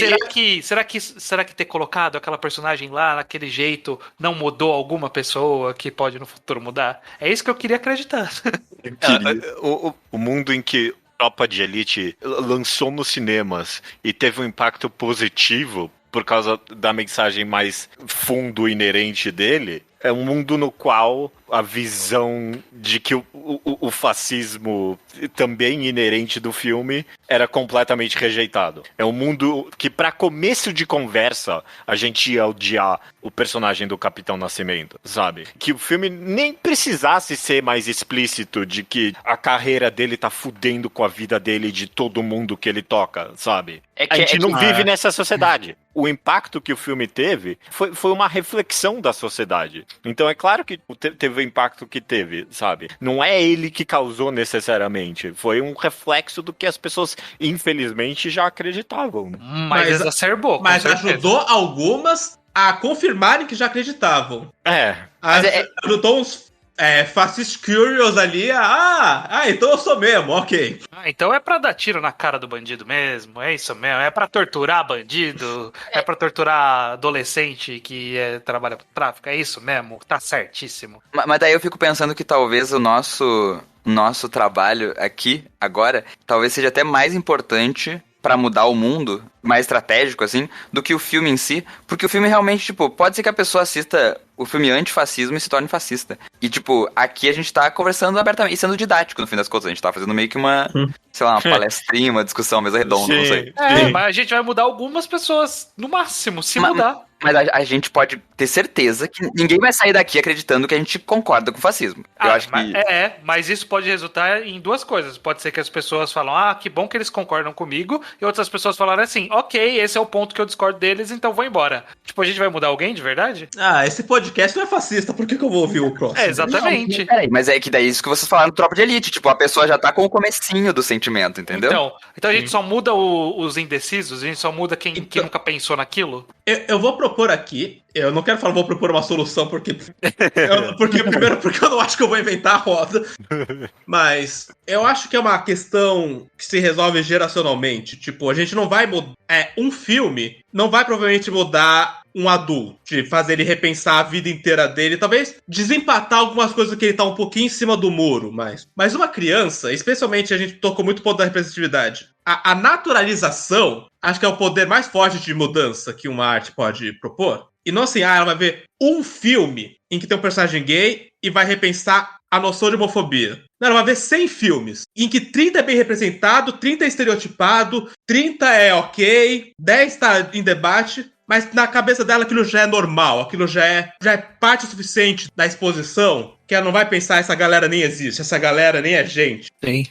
será que ter colocado aquela personagem lá naquele jeito não mudou alguma pessoa que pode no futuro mudar? É isso que eu queria acreditar. O mundo em que Tropa de Elite lançou nos cinemas e teve um impacto positivo por causa da mensagem mais fundo inerente dele, é um mundo no qual a visão de que o fascismo também inerente do filme era completamente rejeitado. É um mundo que, para começo de conversa, a gente ia odiar o personagem do Capitão Nascimento, sabe? Que o filme nem precisasse ser mais explícito de que a carreira dele tá fudendo com a vida dele e de todo mundo que ele toca, sabe? A gente não vive nessa sociedade. O impacto que o filme teve foi uma reflexão da sociedade. Então é claro que teve o impacto que teve, sabe? Não é ele que causou necessariamente. Foi um reflexo do que as pessoas, infelizmente, já acreditavam. Mas exacerbou. Mas ajudou algumas a confirmarem que já acreditavam. Ajudou uns Fascist Curious ali. Então eu sou mesmo, ok. Então é pra dar tiro na cara do bandido mesmo, é isso mesmo. É pra torturar bandido, é pra torturar adolescente que trabalha com tráfico, é isso mesmo, tá certíssimo. Mas daí eu fico pensando que talvez o nosso trabalho aqui, agora, talvez seja até mais importante pra mudar o mundo, mais estratégico, assim, do que o filme em si, porque o filme realmente, tipo, pode ser que a pessoa assista o filme antifascismo e se torne fascista. E, tipo, aqui a gente tá conversando abertamente e sendo didático, no fim das contas. A gente tá fazendo meio que uma, sei lá, uma palestrinha, uma discussão, mesa redonda, não sei. Mas a gente vai mudar algumas pessoas, no máximo, se mudar. Mas a gente pode ter certeza que ninguém vai sair daqui acreditando que a gente concorda com o fascismo. Eu acho que... mas isso pode resultar em duas coisas. Pode ser que as pessoas falam, que bom que eles concordam comigo, e outras pessoas falaram assim, ok, esse é o ponto que eu discordo deles, então vou embora. Tipo, a gente vai mudar alguém de verdade? Esse podcast não é fascista, por que eu vou ouvir o próximo? Exatamente. Não, peraí, mas é que daí isso que vocês falaram do Tropa de Elite, tipo, a pessoa já tá com o comecinho do sentimento, entendeu? Então a gente só muda os indecisos, a gente só muda quem nunca pensou naquilo? Eu vou propor aqui, eu não quero falar, vou propor uma solução, porque primeiro, porque eu não acho que eu vou inventar a roda, mas eu acho que é uma questão que se resolve geracionalmente. Tipo, a gente não vai mudar, um filme não vai provavelmente mudar um adulto, de fazer ele repensar a vida inteira dele, talvez desempatar algumas coisas que ele tá um pouquinho em cima do muro, mas uma criança, especialmente a gente tocou muito o ponto da representatividade, a naturalização, acho que é o poder mais forte de mudança que uma arte pode propor. E não assim, ela vai ver um filme em que tem um personagem gay e vai repensar a noção de homofobia. Não, ela vai ver 100 filmes em que 30 é bem representado, 30 é estereotipado, 30 é ok, 10 tá em debate. mas na cabeça dela aquilo já é normal, aquilo já é parte suficiente da exposição, que ela não vai pensar, essa galera nem existe, essa galera nem é gente. Sim.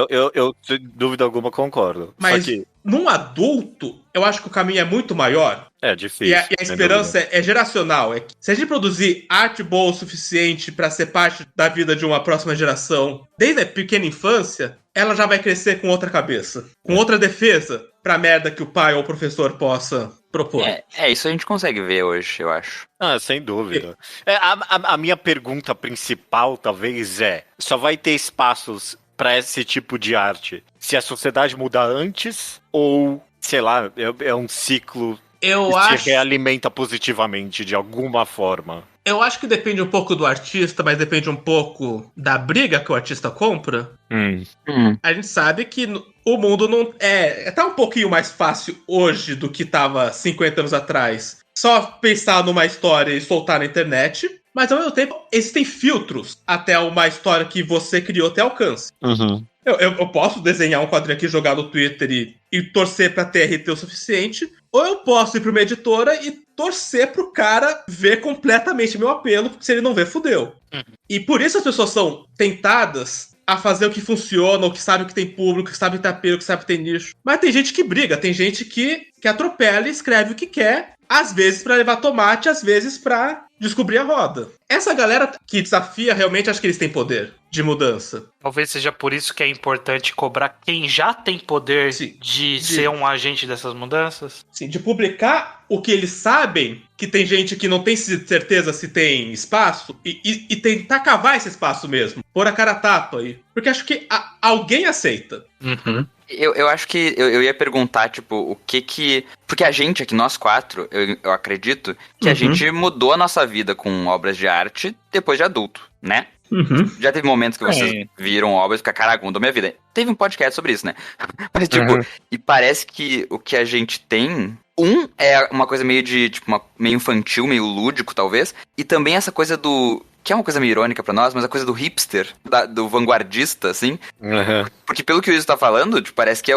Eu sem dúvida alguma concordo. Mas Só que num adulto, eu acho que o caminho é muito maior. é difícil. E a esperança é geracional. É que se a gente produzir arte boa o suficiente para ser parte da vida de uma próxima geração, desde a pequena infância, ela já vai crescer com outra cabeça, com outra defesa pra merda que o pai ou o professor possa propor. Isso a gente consegue ver hoje, eu acho. Sem dúvida. A minha pergunta principal, talvez, só vai ter espaços pra esse tipo de arte se a sociedade mudar antes ou, sei lá, é um ciclo que se realimenta positivamente de alguma forma? Eu acho que depende um pouco do artista, mas depende um pouco da briga que o artista compra. A gente sabe que o mundo não tá um pouquinho mais fácil hoje do que tava 50 anos atrás. Só pensar numa história e soltar na internet, mas ao mesmo tempo existem filtros até uma história que você criou ter alcance. Eu posso desenhar um quadrinho aqui, jogar no Twitter e torcer pra ter RT o suficiente, ou eu posso ir pra uma editora e torcer pro cara ver completamente meu apelo, porque se ele não ver, fudeu. E por isso as pessoas são tentadas a fazer o que funciona, o que sabe que tem público, que sabe que tem apelo, que sabe que tem nicho. Mas tem gente que briga, tem gente que atropela e escreve o que quer, às vezes pra levar tomate, às vezes pra descobrir a roda. Essa galera que desafia, realmente acho que eles têm poder de mudança. Talvez seja por isso que é importante cobrar quem já tem poder de ser um agente dessas mudanças. Sim, de publicar o que eles sabem, que tem gente que não tem certeza se tem espaço, e tentar cavar esse espaço mesmo. Pôr a cara a tapa aí. Porque acho que alguém aceita. Eu acho que eu ia perguntar, tipo, o que... Porque a gente aqui, nós quatro, eu acredito que a gente mudou a nossa vida com obras de arte depois de adulto, né? Já teve momentos que vocês viram obras e ficaram, caraca, mudou minha vida. Teve um podcast sobre isso, né? Mas, tipo, e parece que o que a gente tem... é uma coisa meio de, tipo, meio infantil, meio lúdico, talvez. E também essa coisa do... Que é uma coisa meio irônica pra nós, mas a coisa do hipster, do vanguardista, assim. Porque pelo que o Izzo tá falando, tipo, parece que é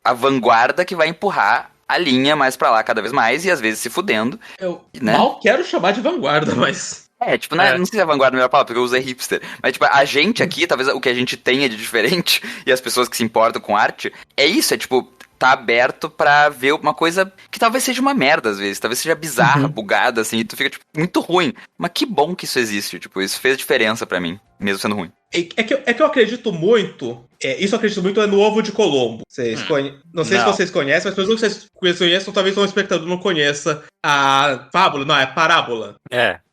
a vanguarda que vai empurrar a linha mais pra lá cada vez mais, e às vezes se fudendo. Eu mal quero chamar de vanguarda, mas... Tipo, não sei se é vanguarda a melhor palavra, porque eu usei hipster. Mas, tipo, a gente aqui, talvez o que a gente tenha de diferente, e as pessoas que se importam com arte, é isso, tipo... tá aberto pra ver uma coisa que talvez seja uma merda às vezes, talvez seja bizarra, bugada, assim, e tu fica, tipo, muito ruim. Mas que bom que isso existe, tipo, isso fez diferença pra mim, mesmo sendo ruim. É que eu acredito muito, isso eu acredito muito no Ovo de Colombo. Não sei se vocês conhecem, mas pessoas que vocês conhecem, talvez um espectador não conheça a fábula, não, é parábola.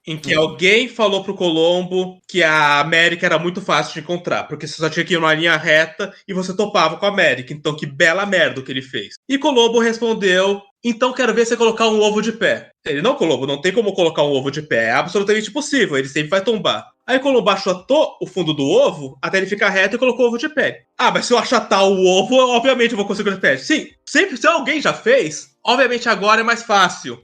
Em que alguém falou pro Colombo que a América era muito fácil de encontrar, porque você só tinha que ir numa linha reta e você topava com a América. Então, que bela merda o que ele fez. E Colombo respondeu, então quero ver você colocar um ovo de pé. Ele, não, Colombo, não tem como colocar um ovo de pé, é absolutamente impossível, ele sempre vai tombar. Aí Colombo achatou o fundo do ovo até ele ficar reto e colocou o ovo de pé. Mas se eu achatar o ovo, obviamente eu vou conseguir o de pé. Sim, sempre, se alguém já fez, obviamente agora é mais fácil.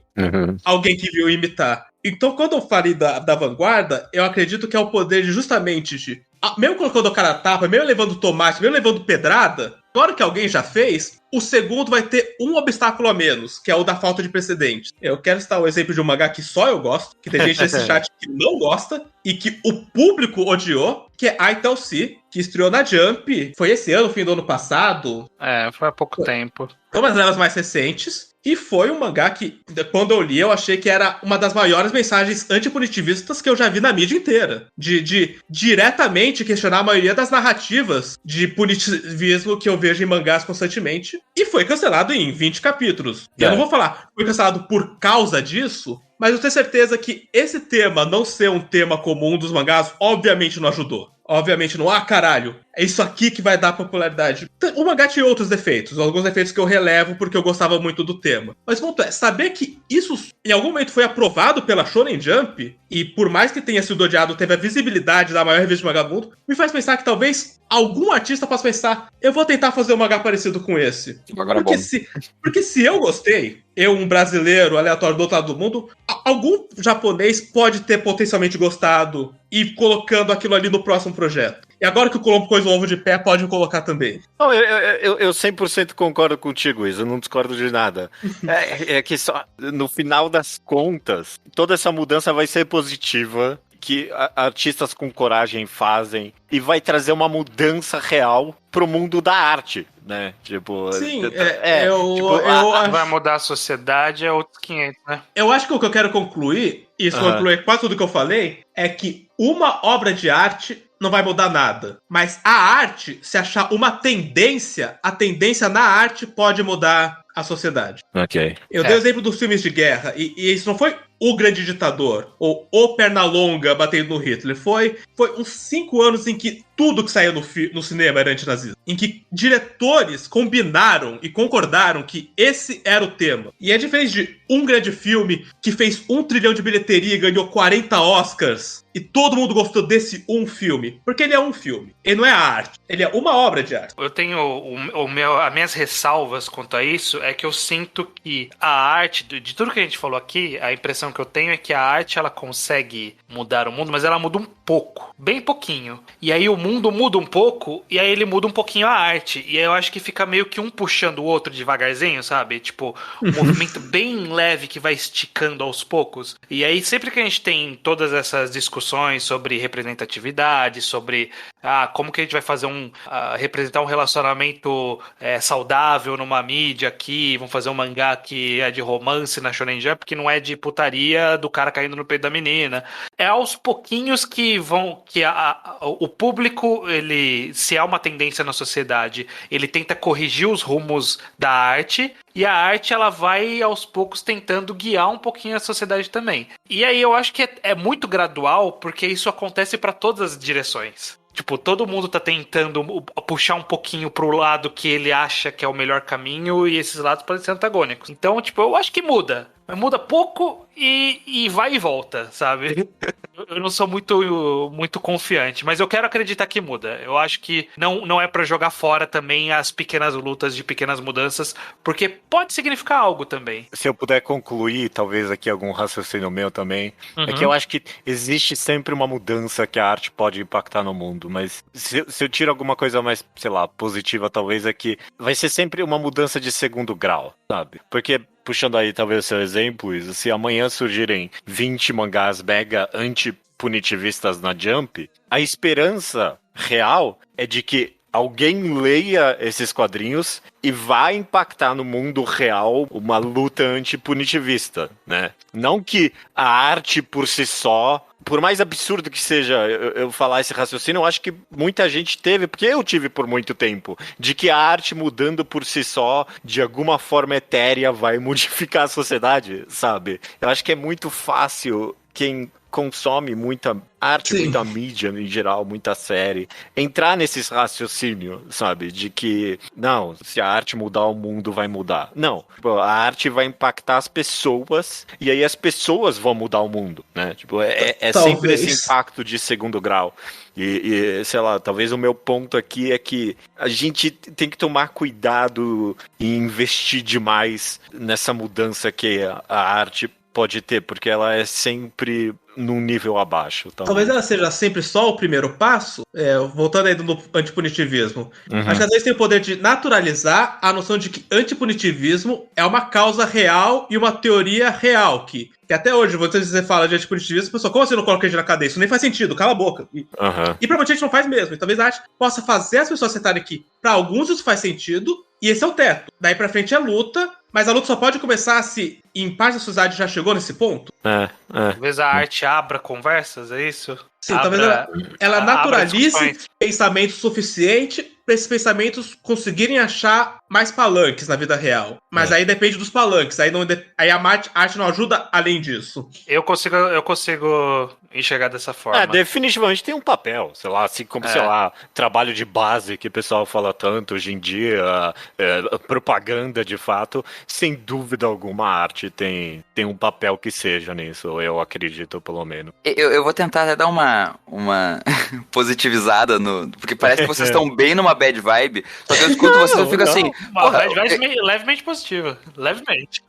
Alguém que viu imitar. Então, quando eu falei da vanguarda, eu acredito que é o poder de justamente mesmo colocando o cara a tapa, mesmo levando tomate, mesmo levando pedrada, na hora que alguém já fez, o segundo vai ter um obstáculo a menos, que é o da falta de precedente. Eu quero citar o exemplo de um mangá que só eu gosto, que tem gente nesse chat que não gosta, e que o público odiou, que é I Tell C, que estreou na Jump, foi esse ano, fim do ano passado. Foi há pouco tempo. Foi uma das delas mais recentes. E foi um mangá que, quando eu li, eu achei que era uma das maiores mensagens antipunitivistas que eu já vi na mídia inteira. De diretamente questionar a maioria das narrativas de punitivismo que eu vejo em mangás constantemente. E foi cancelado em 20 capítulos. E eu não vou falar, foi cancelado por causa disso, mas eu tenho certeza que esse tema não ser um tema comum dos mangás, obviamente não ajudou. Obviamente não, caralho, é isso aqui que vai dar popularidade. O mangá tinha outros defeitos, alguns defeitos que eu relevo porque eu gostava muito do tema. Mas o ponto é, saber que isso em algum momento foi aprovado pela Shonen Jump, e por mais que tenha sido odiado, teve a visibilidade da maior revista de mangá do mundo, me faz pensar que talvez algum artista possa pensar, eu vou tentar fazer um mangá parecido com esse. Porque se eu gostei, eu, um brasileiro aleatório do outro lado do mundo, algum japonês pode ter potencialmente gostado e colocando aquilo ali no próximo projeto. E agora que o Colombo pôs o ovo de pé, pode colocar também. Não, eu 100% concordo contigo, Isa, eu não discordo de nada. É que só, no final das contas, toda essa mudança vai ser positiva, que artistas com coragem fazem, e vai trazer uma mudança real pro mundo da arte, né? Tipo, Sim, vai mudar a sociedade, é outros 500, né? Eu acho que o que eu quero concluir, e isso conclui quase tudo que eu falei, é que uma obra de arte não vai mudar nada. Mas a arte, se achar uma tendência, a tendência na arte pode mudar a sociedade. Ok. Eu dei o exemplo dos filmes de guerra, e isso não foi o grande ditador, ou o Pernalonga batendo no Hitler. Foi uns 5 anos em que tudo que saía no cinema era antinazista. Em que diretores combinaram e concordaram que esse era o tema. E é diferente de um grande filme que fez 1 trilhão de bilheteria e ganhou 40 Oscars. E todo mundo gostou desse um filme. Porque ele é um filme. Ele não é arte. Ele é uma obra de arte. Eu tenho as minhas ressalvas quanto a isso é que eu sinto que a arte, de tudo que a gente falou aqui, a impressão que eu tenho é que a arte ela consegue mudar o mundo, mas ela muda um pouco. Bem pouquinho. E aí o mundo muda um pouco, e aí ele muda um pouquinho a arte. E aí eu acho que fica meio que um puxando o outro devagarzinho, sabe? Tipo, um movimento bem leve que vai esticando aos poucos. E aí sempre que a gente tem todas essas discussões sobre representatividade, sobre como que a gente vai fazer representar um relacionamento saudável numa mídia aqui, vamos fazer um mangá que é de romance na Shonen Jump, que não é de putaria do cara caindo no peito da menina. É aos pouquinhos que o público, ele, se há uma tendência na sociedade, ele tenta corrigir os rumos da arte, e a arte ela vai aos poucos tentando guiar um pouquinho a sociedade também. E aí eu acho que é muito gradual, porque isso acontece para todas as direções. Tipo, todo mundo tá tentando puxar um pouquinho pro lado que ele acha que é o melhor caminho, e esses lados podem ser antagônicos. Então, tipo, eu acho que muda. Mas muda pouco e vai e volta, sabe? Eu não sou muito confiante, mas eu quero acreditar que muda. Eu acho que não é pra jogar fora também as pequenas lutas de pequenas mudanças, porque pode significar algo também. Se eu puder concluir, talvez aqui algum raciocínio meu também, é que eu acho que existe sempre uma mudança que a arte pode impactar no mundo, mas se eu tiro alguma coisa mais, sei lá, positiva, talvez é que vai ser sempre uma mudança de segundo grau, sabe? Porque puxando aí talvez o seu exemplo, se amanhã surgirem 20 mangás mega anti-punitivistas na Jump, a esperança real é de que alguém leia esses quadrinhos e vai impactar no mundo real uma luta anti-punitivista, né? Não que a arte por si só, por mais absurdo que seja eu falar esse raciocínio, eu acho que muita gente teve, porque eu tive por muito tempo, de que a arte mudando por si só, de alguma forma etérea, vai modificar a sociedade, sabe? Eu acho que é muito fácil quem consome muita arte, muita mídia em geral, muita série, entrar nesses raciocínios, sabe? De que, não, se a arte mudar, o mundo vai mudar. Não, a arte vai impactar as pessoas e aí as pessoas vão mudar o mundo, né? Tipo, é sempre esse impacto de segundo grau. E, sei lá, talvez o meu ponto aqui é que a gente tem que tomar cuidado e investir demais nessa mudança que a arte pode ter, porque ela é sempre num nível abaixo. Talvez ela seja sempre só o primeiro passo, voltando aí no antipunitivismo. Acho que às vezes tem o poder de naturalizar a noção de que antipunitivismo é uma causa real e uma teoria real, que até hoje, você fala de antipunitivismo, pessoal, como você não coloca a gente na cadeia? Isso nem faz sentido, cala a boca. E pra muita gente não faz mesmo. E talvez a arte possa fazer as pessoas sentarem aqui. Pra alguns isso faz sentido, e esse é o teto. Daí pra frente é luta, mas a luta só pode começar se em parte da sociedade já chegou nesse ponto. Talvez a arte abra conversas, é isso? Sim, talvez ela naturalize pensamento suficiente para esses pensamentos conseguirem achar mais palanques na vida real. Mas aí depende dos palanques. Aí a arte não ajuda além disso. Eu consigo enxergar dessa forma. Definitivamente tem um papel, sei lá, assim como, sei lá, trabalho de base que o pessoal fala tanto hoje em dia, propaganda de fato, sem dúvida alguma a arte tem um papel que seja nisso, eu acredito pelo menos. Eu vou tentar até dar uma positivizada porque parece que vocês estão bem numa bad vibe, só que eu escuto vocês e fico assim... Uma bad vibe levemente positiva, levemente.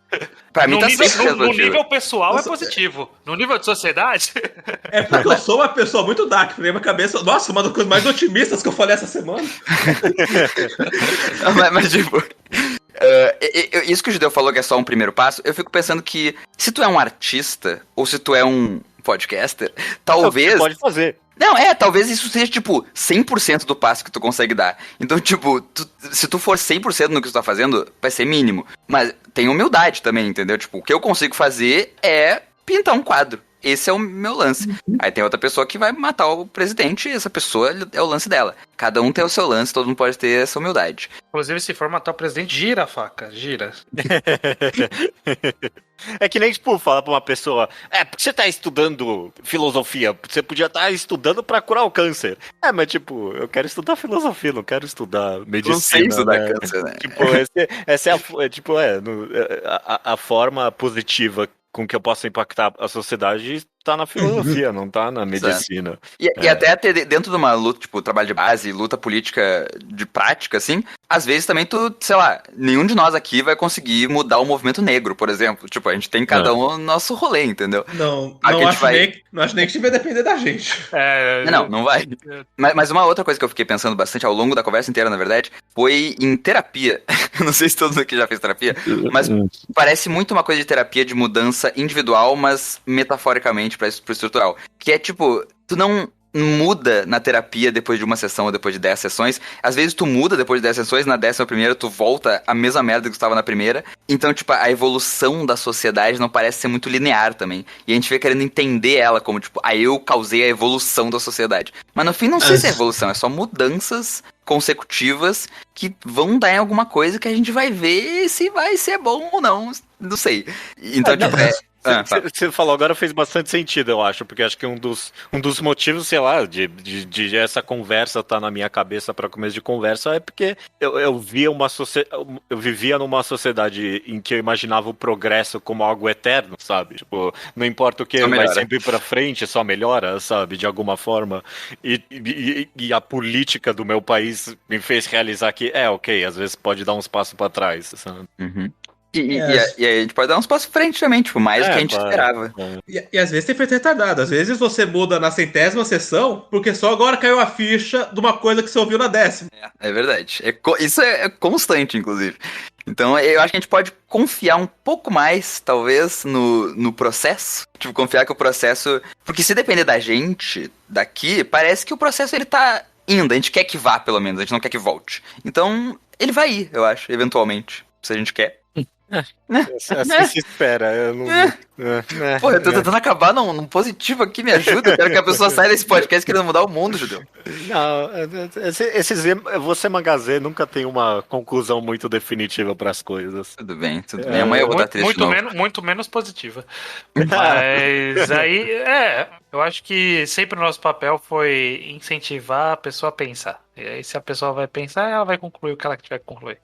Pra mim tá sempre no positivo. nível pessoal é positivo. No nível de sociedade... É porque eu sou uma pessoa muito dark. Na minha cabeça, nossa, uma das coisas mais otimistas que eu falei essa semana. Mas tipo... isso que o Judeu falou que é só um primeiro passo, eu fico pensando que se tu é um artista, ou se tu é um podcaster, talvez... Você pode fazer. Não, talvez isso seja, tipo, 100% do passo que tu consegue dar. Então, tipo, se tu for 100% no que tu tá fazendo, vai ser mínimo. Mas tem humildade também, entendeu? Tipo, o que eu consigo fazer é pintar um quadro. Esse é o meu lance. Aí tem outra pessoa que vai matar o presidente e essa pessoa é o lance dela. Cada um tem o seu lance, todo mundo pode ter essa humildade. Inclusive, se for matar o presidente, gira a faca, gira. É que nem, tipo, falar pra uma pessoa, porque você tá estudando filosofia, você podia estar estudando pra curar o câncer. Mas, tipo, eu quero estudar filosofia, não quero estudar medicina. Não sei estudar né? câncer, né? Tipo, essa é a forma positiva com que eu posso impactar a sociedade tá na filosofia, não tá na medicina. E até dentro de uma luta, tipo, trabalho de base, luta política de prática, assim, às vezes também tu, sei lá, nenhum de nós aqui vai conseguir mudar o movimento negro, por exemplo. Tipo, a gente tem cada um o nosso rolê, entendeu? Não acho nem que vai depender da gente. Não vai. Mas uma outra coisa que eu fiquei pensando bastante ao longo da conversa inteira, na verdade, foi em terapia. Não sei se todo mundo aqui já fez terapia, mas parece muito uma coisa de terapia de mudança individual, mas metaforicamente pro estrutural. Que é tipo, tu não muda na terapia depois de uma sessão ou depois de 10 sessões. Às vezes tu muda depois de 10 sessões, na 11ª tu volta a mesma merda que tu estava na primeira. Então, tipo, a evolução da sociedade não parece ser muito linear também. E a gente fica querendo entender ela como, tipo, eu causei a evolução da sociedade. Mas no fim não sei se é evolução, é só mudanças consecutivas que vão dar em alguma coisa que a gente vai ver se vai ser bom ou não. Não sei. Então, Você falou agora fez bastante sentido, eu acho, porque acho que um dos motivos, sei lá, de essa conversa tá na minha cabeça para começo de conversa é porque eu vivia numa sociedade em que eu imaginava o progresso como algo eterno, sabe? Tipo, não importa o que, vai sempre pra frente, só melhora, sabe? De alguma forma. E a política do meu país me fez realizar que, ok, às vezes pode dar uns passos para trás, sabe? Uhum. E a gente pode dar uns passos frente também, tipo, mais do que a gente esperava. E às vezes tem feito retardado. Às vezes você muda na 100ª sessão, porque só agora caiu a ficha de uma coisa que você ouviu na 10ª. É verdade. Isso é constante, inclusive. Então, eu acho que a gente pode confiar um pouco mais, talvez, no processo. Tipo, confiar que o processo... Porque se depender da gente, daqui, parece que o processo, ele tá indo. A gente quer que vá, pelo menos. A gente não quer que volte. Então, ele vai ir, eu acho, eventualmente. Se a gente quer. Assim se espera. Eu não... Pô, eu tô tentando acabar num positivo aqui, me ajuda. Eu quero que a pessoa saia desse podcast querendo mudar o mundo, Judeu. Não, você Magazê nunca tem uma conclusão muito definitiva pras coisas. Tudo bem. Amanhã eu vou dar triste muito menos positiva. Mas aí, eu acho que sempre o nosso papel foi incentivar a pessoa a pensar. E aí, se a pessoa vai pensar, ela vai concluir o que ela tiver que concluir.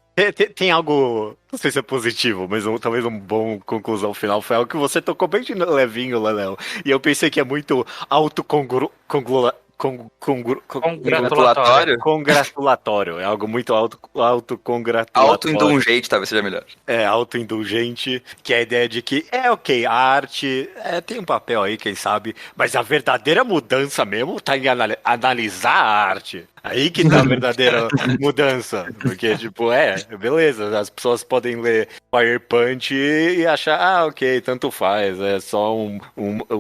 Tem algo, não sei se é positivo, mas talvez uma boa conclusão final foi algo que você tocou bem de levinho, Léo. E eu pensei que é muito congratulatório. É algo muito autocongratulatório. Autoindulgente, talvez seja melhor. Autoindulgente, que é a ideia de que ok, a arte tem um papel aí, quem sabe, mas a verdadeira mudança mesmo tá em analisar a arte. Aí que tá a verdadeira mudança. Porque, tipo, beleza, as pessoas podem ler Fire Punch e achar, ok, tanto faz, é só um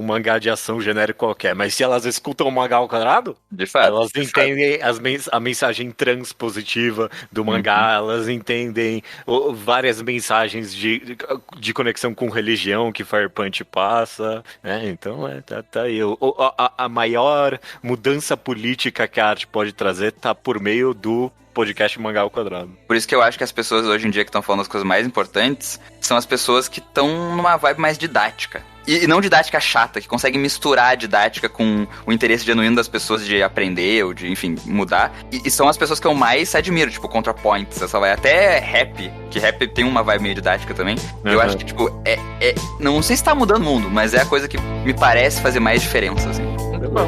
mangá de ação genérico qualquer. Mas se elas escutam o mangá ao quadrado, de fato, elas entendem a mensagem transpositiva do mangá, elas entendem várias mensagens de conexão com religião que Fire Punch passa, né? Então, tá aí. A maior mudança política que a arte pode trazer tá por meio do podcast Mangá ao Quadrado. Por isso que eu acho que as pessoas hoje em dia que estão falando as coisas mais importantes são as pessoas que estão numa vibe mais didática. E não didática chata, que conseguem misturar a didática com o interesse genuíno das pessoas de aprender ou de, enfim, mudar. E são as pessoas que eu mais admiro, tipo, ContraPoints, essa vai até rap, que rap tem uma vibe meio didática também. Eu acho que, tipo, não sei se tá mudando o mundo, mas é a coisa que me parece fazer mais diferença, assim. Muito bom.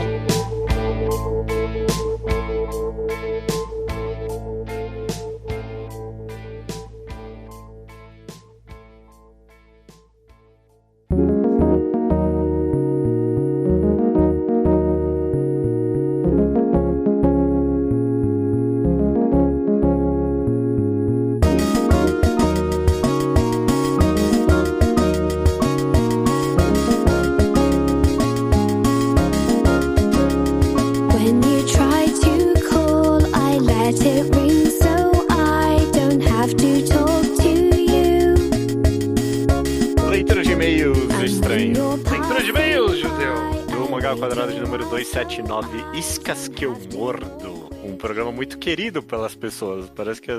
279 Iscas que eu mordo. Um programa muito querido pelas pessoas. Parece que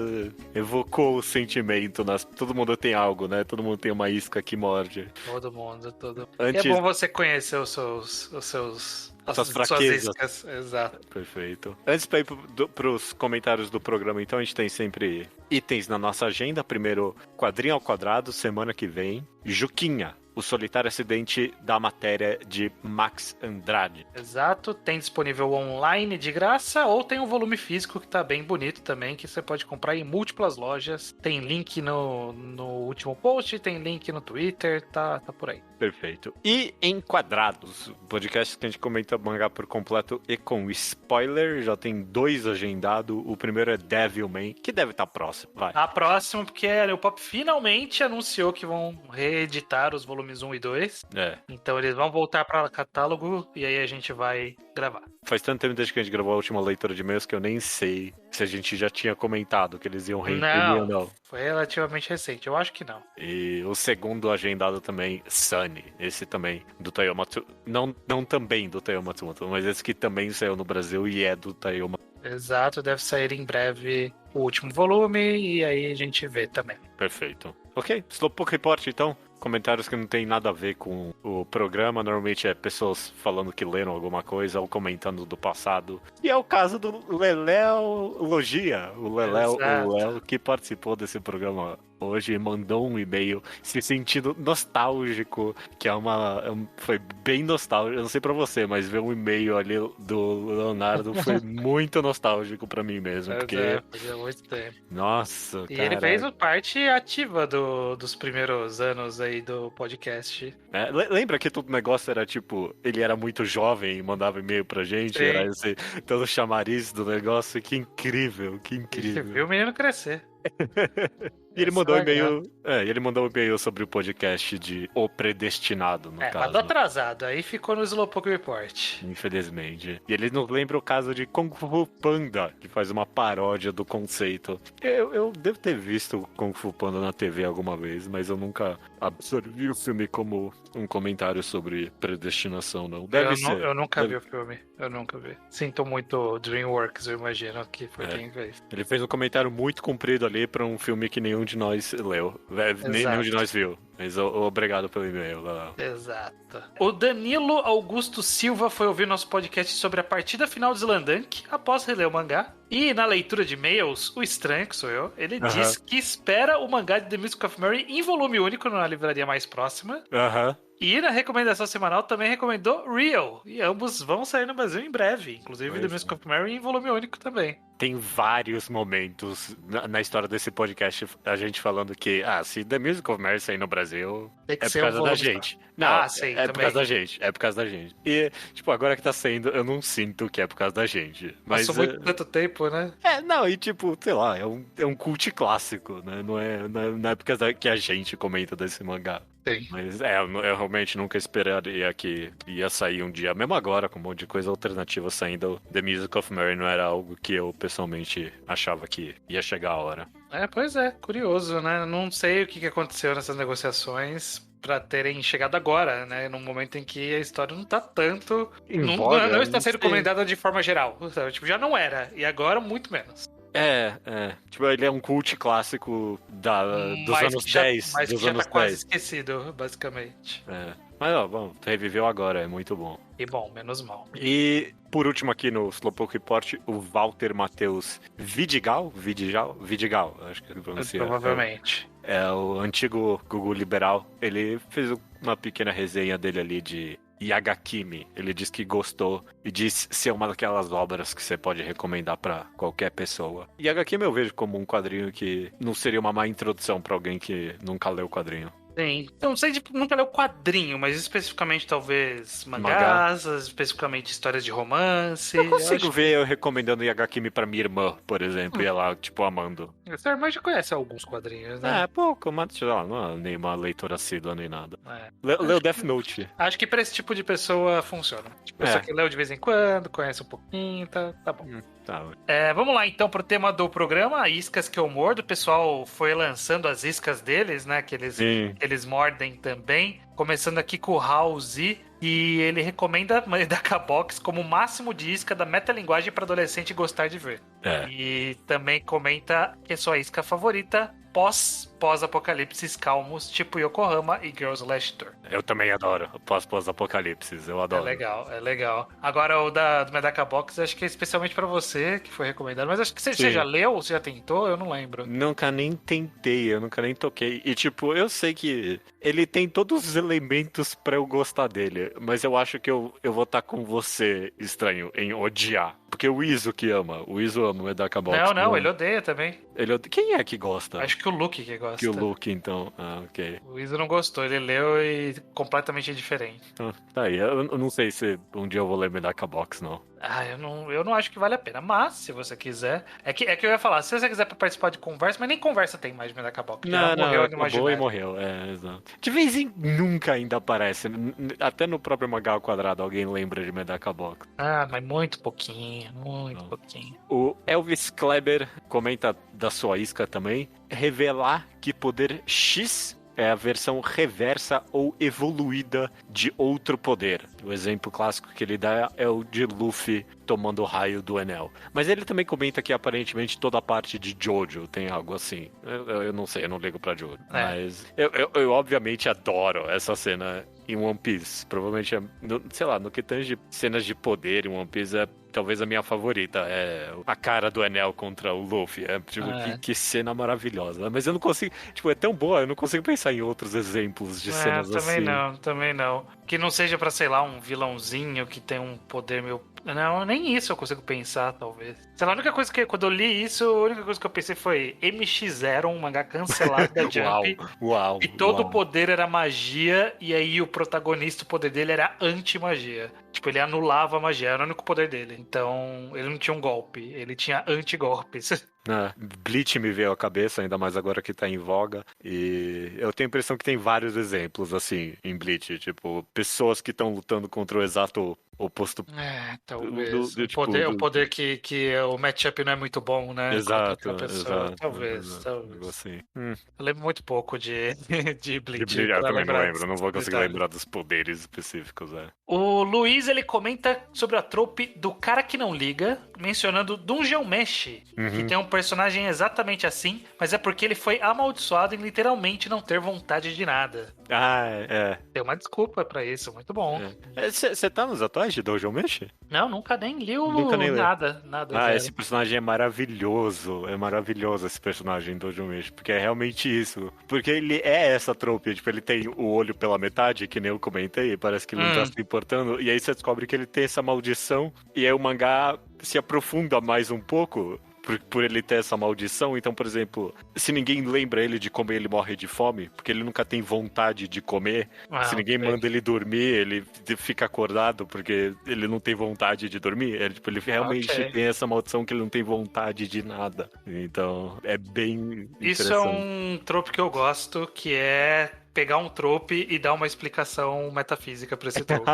evocou o sentimento. Todo mundo tem algo, né? Todo mundo tem uma isca que morde. Todo mundo. Antes... E é bom você conhecer as suas fraquezas. iscas. Exato. Perfeito. Antes para ir pros comentários do programa, então, a gente tem sempre itens na nossa agenda. Primeiro, quadrinho ao quadrado, semana que vem. Juquinha, o solitário acidente da matéria de Max Andrade. Exato, tem disponível online de graça ou tem um volume físico que tá bem bonito também, que você pode comprar em múltiplas lojas. Tem link no último post, tem link no Twitter, tá por aí. Perfeito. E Enquadrados, podcast que a gente comenta mangá por completo e com spoiler. Já tem 2 agendados. O primeiro é Devilman, que deve estar próximo. Vai. A próxima, porque a Leopop finalmente anunciou que vão reeditar os volumes 1 e 2. É. Então eles vão voltar para o catálogo e aí a gente vai gravar. Faz tanto tempo desde que a gente gravou a última leitura de e-mails que eu nem sei se a gente já tinha comentado que eles iam reimprimir ou não. Foi relativamente recente, eu acho que não. E o segundo agendado também, Sunny. Esse também do Taiyo Matsumoto. Não também do Taiyo Matsumoto, mas esse que também saiu no Brasil e é do Taiyo Matsumoto. Exato, deve sair em breve o último volume e aí a gente vê também. Perfeito. Ok, Slowpoke Report então. Comentários que não tem nada a ver com o programa. Normalmente é pessoas falando que leram alguma coisa ou comentando do passado. E é o caso do Leléo Logia. O Léo que participou desse programa hoje mandou um e-mail se sentindo nostálgico, que foi bem nostálgico. Eu não sei pra você, mas ver um e-mail ali do Leonardo foi muito nostálgico pra mim mesmo. Porque... fazia muito tempo. Nossa, e ele fez parte ativa dos primeiros anos aí do podcast. Lembra que todo negócio era tipo, ele era muito jovem e mandava e-mail pra gente, era esse todo chamariz do negócio, que incrível. Você viu o menino crescer. E ele mandou um e-mail sobre o podcast de O Predestinado, no caso. Mandou atrasado, aí ficou no Slowpoke Report. Infelizmente. E ele nos lembra o caso de Kung Fu Panda, que faz uma paródia do conceito. Eu devo ter visto Kung Fu Panda na TV alguma vez, mas eu nunca absorvi o filme como um comentário sobre predestinação, não. Eu nunca vi o filme, eu nunca vi. Sinto muito DreamWorks, eu imagino que foi quem fez. Ele fez um comentário muito comprido ali pra um filme que nenhum de nós leu. Nenhum de nós viu. Mas obrigado pelo e-mail, Léo. Exato. O Danilo Augusto Silva foi ouvir nosso podcast sobre a partida final de Slandank após reler o mangá. E na leitura de e-mails, o estranho, que sou eu, ele diz que espera o mangá de The Music of Mary em volume único na livraria mais próxima. E na recomendação semanal também recomendou Real. E ambos vão sair no Brasil em breve. Inclusive The Music of Mary em volume único também. Tem vários momentos na história desse podcast, a gente falando que, se The Music of Mary sair no Brasil, é por causa da gente. Não, sim, é por causa da gente. É por causa da gente. E, tipo, agora que tá saindo, eu não sinto que é por causa da gente. Mas passou tanto tempo, né? E tipo, sei lá, é um cult clássico, né? Não é por causa que a gente comenta desse mangá. Sim. Mas eu realmente nunca esperaria que ia sair um dia, mesmo agora, com um monte de coisa alternativa saindo. The Music of Mary não era algo que eu pessoalmente achava que ia chegar a hora. Pois é, curioso, né? Não sei o que aconteceu nessas negociações pra terem chegado agora, né? Num momento em que a história não tá tanto... Não está sendo comentada de forma geral. Tipo, já não era. E agora, muito menos. Tipo, ele é um cult clássico dos anos 10. Mas dos que já anos tá quase 10. esquecido, basicamente. Mas, bom, reviveu agora, é muito bom. E bom, menos mal. E, por último aqui no Slowpoke Report, o Walter Matheus Vidigal, acho que ele pronuncia. Provavelmente. É o antigo Gugu Liberal. Ele fez uma pequena resenha dele ali de Yagakimi. Ele diz que gostou e diz ser uma daquelas obras que você pode recomendar pra qualquer pessoa. Yagakimi eu vejo como um quadrinho que não seria uma má introdução pra alguém que nunca leu o quadrinho. Sim. Eu não sei de nunca ler o quadrinho, mas especificamente talvez mangás, especificamente histórias de romance. Eu consigo ver eu recomendando Yagakimi pra minha irmã, por exemplo, e ela, tipo, amando. Sua irmã já conhece alguns quadrinhos, né? Pouco, mas sei lá, não é nenhuma leitora assídua nem nada. Leu Death Note. Acho que pra esse tipo de pessoa funciona. Tipo, pessoa que leu de vez em quando, conhece um pouquinho, tá bom. Tá. Vamos lá então pro tema do programa, iscas que eu mordo. O pessoal foi lançando as iscas deles, né? Que eles eles mordem também. Começando aqui com o House, e ele recomenda Medaka Box como o máximo de isca da metalinguagem para adolescente gostar de ver. E também comenta que é sua isca favorita pós-apocalipse calmos, tipo Yokohama e Girls Last Tour. Eu também adoro pós-apocalipse, eu adoro. É legal. Agora o do Medaka Box, acho que é especialmente pra você, que foi recomendado. Mas acho que você já leu ou você já tentou? Eu não lembro. Nunca nem tentei, eu nunca nem toquei. E tipo, eu sei que ele tem todos os elementos pra eu gostar dele, mas eu acho que eu vou estar com você, estranho, em odiar. Porque o Iso que ama. O Iso ama o Medaka Box. Não, ele odeia também. Quem é que gosta? Acho que o Luke que gosta. Que o Luke, então. Ok. O Iso não gostou, ele leu e completamente diferente. Tá aí, eu não sei se um dia eu vou ler Medaka Box, não. Eu não acho que vale a pena. Mas, se você quiser... É que eu ia falar, se você quiser participar de conversa, mas nem conversa tem mais de Medaka Box. Morreu e morreu. Exato. De vez em nunca ainda aparece. Até no próprio Mangá ao Quadrado alguém lembra de Medaka Box. Mas muito pouquinho, pouquinho. O Elvis Kleber comenta da sua isca também. Revelar que poder X é a versão reversa ou evoluída de outro poder. O exemplo clássico que ele dá é o de Luffy tomando o raio do Enel. Mas ele também comenta que aparentemente toda a parte de Jojo tem algo assim. Eu não sei, eu não ligo pra Jojo. Mas eu obviamente adoro essa cena em One Piece. Provavelmente, no que tange cenas de poder em One Piece, é talvez a minha favorita. É a cara do Enel contra o Luffy. Que cena maravilhosa. Mas eu não consigo... é tão boa, eu não consigo pensar em outros exemplos de cenas assim. Também não. Que não seja pra, sei lá, um vilãozinho que tem um poder meio... Não, nem isso eu consigo pensar, talvez. Sei lá, a única coisa que, quando eu li isso, a única coisa que eu pensei foi MX0, um mangá cancelado da Jump. Uau. E todo o poder era magia, e aí o protagonista, o poder dele era anti-magia. Ele anulava a magia, era o único poder dele. Então, ele não tinha um golpe, ele tinha anti-golpes. Bleach me veio à cabeça, ainda mais agora que tá em voga. E eu tenho a impressão que tem vários exemplos, assim, em Bleach. Pessoas que estão lutando contra o exato oposto. Talvez. O poder que o matchup não é muito bom, né? Exato. Talvez. Assim. Eu lembro muito pouco de Bleach. Eu também não lembro, não vou conseguir lembrar dos poderes específicos. O Luiz, ele comenta sobre a trope do cara que não liga, mencionando Dungeon Mesh, que tem um personagem exatamente assim, mas é porque ele foi amaldiçoado em literalmente não ter vontade de nada. Tem uma desculpa pra isso, muito bom. Você tá nos atuais de Dungeon Mesh? Não, nunca nem li nada. Esse personagem é maravilhoso. É maravilhoso esse personagem em Dungeon Mesh, porque é realmente isso. Porque ele é essa trope, ele tem o olho pela metade, que nem eu comentei, parece que ele não tá se importando, e aí você descobre que ele tem essa maldição, e aí o mangá se aprofunda mais um pouco por ele ter essa maldição. Então, por exemplo, se ninguém lembra ele de como ele morre de fome, porque ele nunca tem vontade de comer, se ninguém manda ele dormir, ele fica acordado porque ele não tem vontade de dormir. Ele realmente tem essa maldição que ele não tem vontade de nada. Então, é bem Isso é um trope que eu gosto, que é pegar um trope e dar uma explicação metafísica pra esse trope.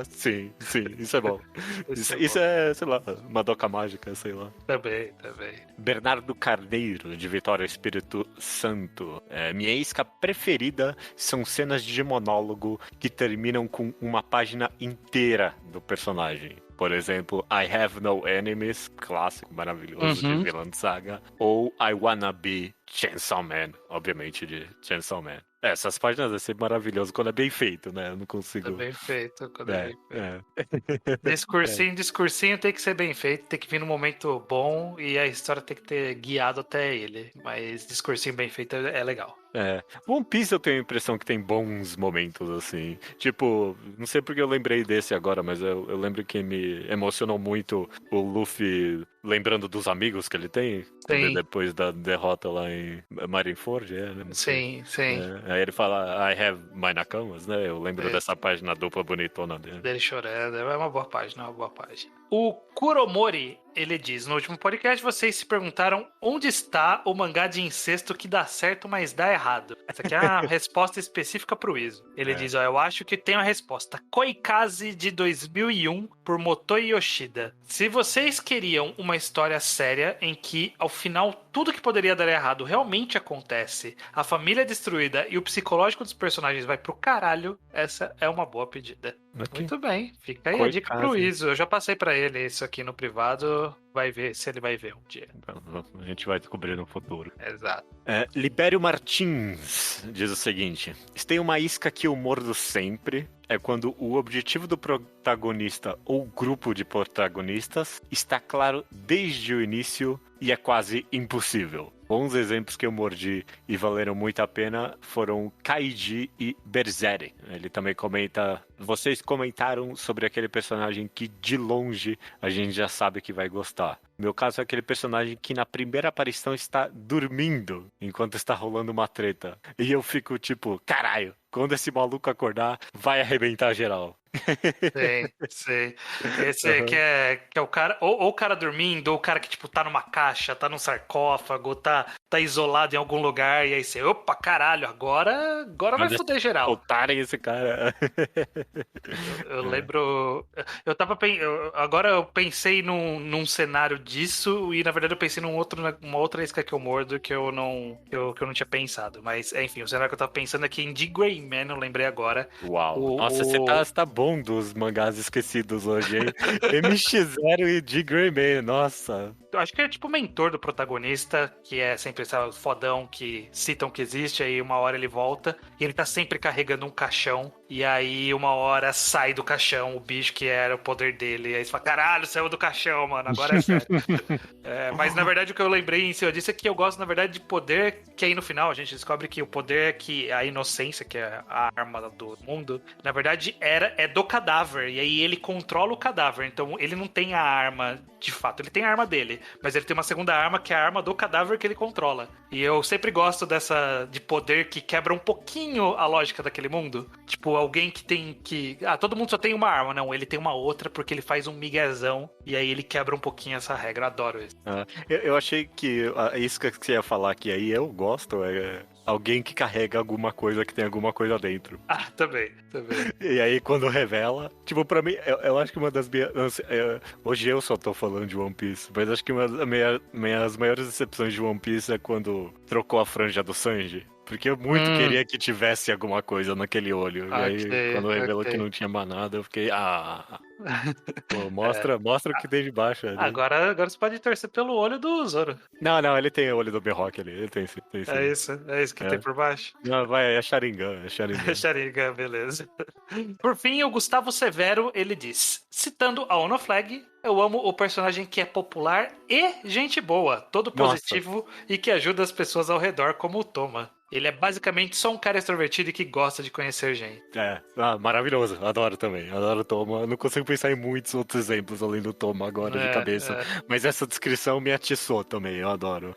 Sim, isso é bom. Isso é, sei lá, uma doca mágica, sei lá. Também. Bernardo Carneiro, de Vitória Espírito Santo. Minha isca preferida são cenas de monólogo que terminam com uma página inteira do personagem. Por exemplo, I Have No Enemies, clássico maravilhoso de Vinland Saga. Ou I Wanna Be Chainsaw Man, obviamente de Chainsaw Man. Essas páginas é sempre maravilhoso quando é bem feito, né? Eu não consigo... É bem feito quando é bem feito. Discursinho tem que ser bem feito, tem que vir num momento bom e a história tem que ter guiado até ele. Mas discursinho bem feito é legal. One Piece eu tenho a impressão que tem bons momentos, assim. Não sei porque eu lembrei desse agora, mas eu lembro que me emocionou muito o Luffy lembrando dos amigos que ele tem. Depois da derrota lá em Marineford, né? Sim. Aí ele fala, I have my nakamas, né? Eu lembro dessa página dupla bonitona dele. Dele chorando, é uma boa página, O Kuromori, ele diz, no último podcast vocês se perguntaram onde está o mangá de incesto que dá certo, mas dá errado. Essa aqui é a resposta específica pro Iso. Ele diz, ó, eu acho que tem a resposta. Koikaze de 2001 por Motoi Yoshida. Se vocês queriam uma história séria em que, ao final, tudo que poderia dar errado realmente acontece, a família é destruída e o psicológico dos personagens vai pro caralho, essa é uma boa pedida. Okay. Muito bem, fica aí a dica pro Iso. Eu já passei pra ele isso aqui no privado, vai ver se ele vai ver um dia. A gente vai descobrir no futuro. Exato. Libério Martins diz o seguinte: se tem uma isca que eu mordo sempre, é quando o objetivo do protagonista ou grupo de protagonistas está claro desde o início e é quase impossível. Bons exemplos que eu mordi e valeram muito a pena foram Kaiji e Berserk. Ele também comenta, vocês comentaram sobre aquele personagem que de longe a gente já sabe que vai gostar. Meu caso é aquele personagem que na primeira aparição está dormindo enquanto está rolando uma treta. E eu fico tipo, caralho, quando esse maluco acordar, vai arrebentar geral. Sei. Esse que é o cara, ou o cara dormindo, ou o cara que tipo tá numa caixa, tá num sarcófago, tá isolado em algum lugar, e aí você, opa, caralho, agora vai foder geral. Soltarem esse cara. Eu lembro, agora eu pensei num cenário disso, e na verdade eu pensei numa outra isca que eu mordo que eu não tinha pensado, mas enfim, o cenário que eu tava pensando aqui em The Gray Man, eu lembrei agora. Uau, nossa, você tá bom dos mangás esquecidos hoje, hein? MX0 e The Gray Man, nossa. Eu acho que é tipo o mentor do protagonista, que é sempre esse fodão que citam que existe, aí uma hora ele volta, e ele tá sempre carregando um caixão, e aí uma hora sai do caixão o bicho que era o poder dele, e aí você fala, caralho, saiu do caixão, mano, agora é sério. Mas na verdade o que eu lembrei em cima disso é que eu gosto, na verdade, de poder, que aí no final a gente descobre que o poder é que a inocência, que é a arma do mundo, na verdade é do cadáver, e aí ele controla o cadáver, então ele não tem a arma de fato, ele tem a arma dele, mas ele tem uma segunda arma que é a arma do cadáver que ele controla. E eu sempre gosto de poder que quebra um pouquinho a lógica daquele mundo. Tipo, alguém que tem que... todo mundo só tem uma arma. Não, ele tem uma outra porque ele faz um miguezão e aí ele quebra um pouquinho essa regra. Eu adoro isso. Eu achei que a isca que você ia falar aqui aí, eu gosto, alguém que carrega alguma coisa que tem alguma coisa dentro. Também. E aí quando revela, tipo, pra mim, eu acho que uma das minhas... hoje eu só tô falando de One Piece, mas acho que uma das minhas maiores decepções de One Piece é quando trocou a franja do Sanji. Porque eu muito queria que tivesse alguma coisa naquele olho. E aí, quando revelou que não tinha mais nada, eu fiquei... Pô, mostra o que tem de baixo. Ali. Agora você pode torcer pelo olho do Zoro. Não, ele tem o olho do Mihawk ali. Ele tem sim. É isso que tem por baixo? Não, é Sharingan. É Sharingan, beleza. Por fim, o Gustavo Severo, ele diz, citando a Ono Flag, eu amo o personagem que é popular e gente boa, todo positivo e que ajuda as pessoas ao redor, como o Toma. Ele é basicamente só um cara extrovertido e que gosta de conhecer gente. Maravilhoso. Adoro também. Adoro o Toma. Não consigo pensar em muitos outros exemplos além do Toma agora de cabeça. Mas essa descrição me atiçou também. Eu adoro.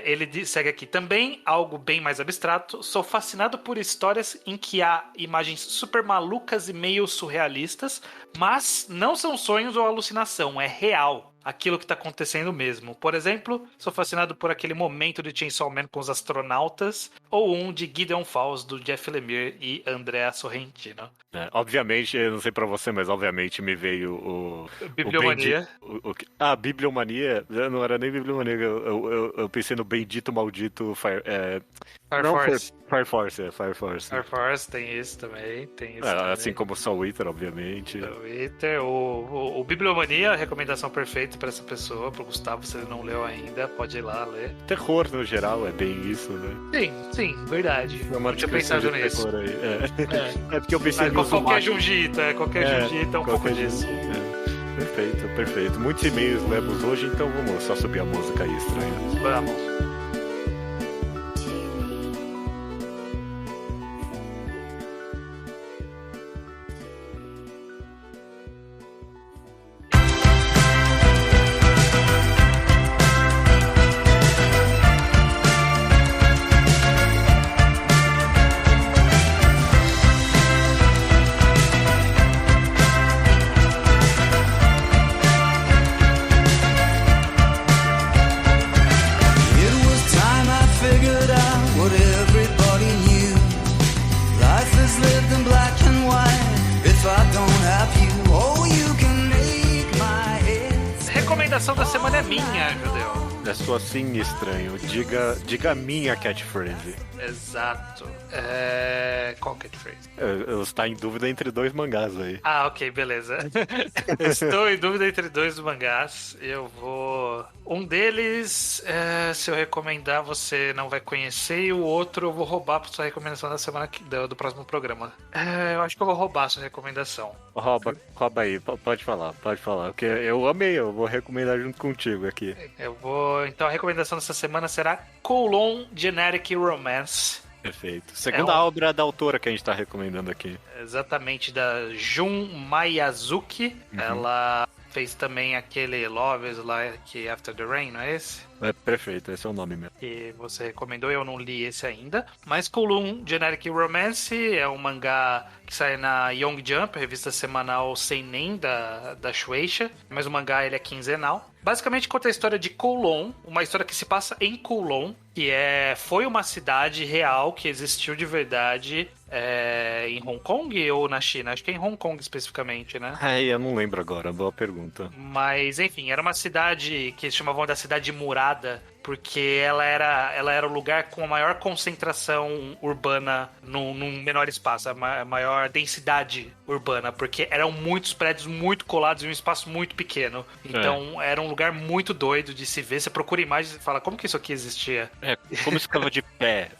Ele segue aqui também, algo bem mais abstrato. Sou fascinado por histórias em que há imagens super malucas e meio surrealistas, mas não são sonhos ou alucinação, é real. Aquilo que tá acontecendo mesmo. Por exemplo, sou fascinado por aquele momento de Chainsaw Man com os astronautas, ou um de Gideon Falls, do Jeff Lemire e Andrea Sorrentino. Obviamente, eu não sei pra você, mas obviamente me veio o... Bibliomania. Bibliomania? Não era nem Bibliomania, eu pensei no bendito, maldito... Fire Force. Fire Force tem isso também. Assim como Soul Eater, obviamente. Soul Eater, o Bibliomania, a recomendação perfeita pra essa pessoa, pro Gustavo, se ele não leu ainda, pode ir lá ler. Terror, no geral, é bem isso, né? Sim, verdade. Não tinha pensado nisso. É porque eu pensei no qualquer Jujita, é um pouco disso. Perfeito. Muitos e-mails lemos hoje, então vamos só subir a música aí estranha. Vamos. minha, Judeu. É sua sim, estranho. Diga a minha catchphrase. Exato. Qual catchphrase? Eu está em dúvida entre 2 mangás aí. Ah, ok, beleza. Estou em dúvida entre 2 mangás. Eu vou... Um deles, se eu recomendar, você não vai conhecer. E o outro eu vou roubar pra sua recomendação da semana do próximo programa. Eu acho que eu vou roubar a sua recomendação. Rouba aí, pode falar. Porque eu amei, eu vou recomendar junto contigo aqui. Então a recomendação dessa semana será Colon Generic Romance. Perfeito. Segunda obra da autora que a gente tá recomendando aqui. Exatamente, da Jun Mayazuki. Ela fez também aquele Love is Like After the Rain, não é esse? É perfeito, esse é o nome mesmo. Que você recomendou, eu não li esse ainda. Mas Colon Generic Romance é um mangá que sai na Young Jump, revista semanal seinen da Shueisha. Mas o mangá ele é quinzenal. Basicamente conta a história de Kowloon, uma história que se passa em Kowloon, que foi uma cidade real que existiu de verdade em Hong Kong ou na China? Acho que é em Hong Kong especificamente, né? Eu não lembro agora, boa pergunta. Mas, enfim, era uma cidade que eles chamavam da cidade murada, porque ela era o lugar com a maior concentração urbana num menor espaço, a maior densidade urbana, porque eram muitos prédios muito colados em um espaço muito pequeno. Então era um lugar muito doido de se ver. Você procura imagens e fala, como que isso aqui existia? Como isso ficava de pé,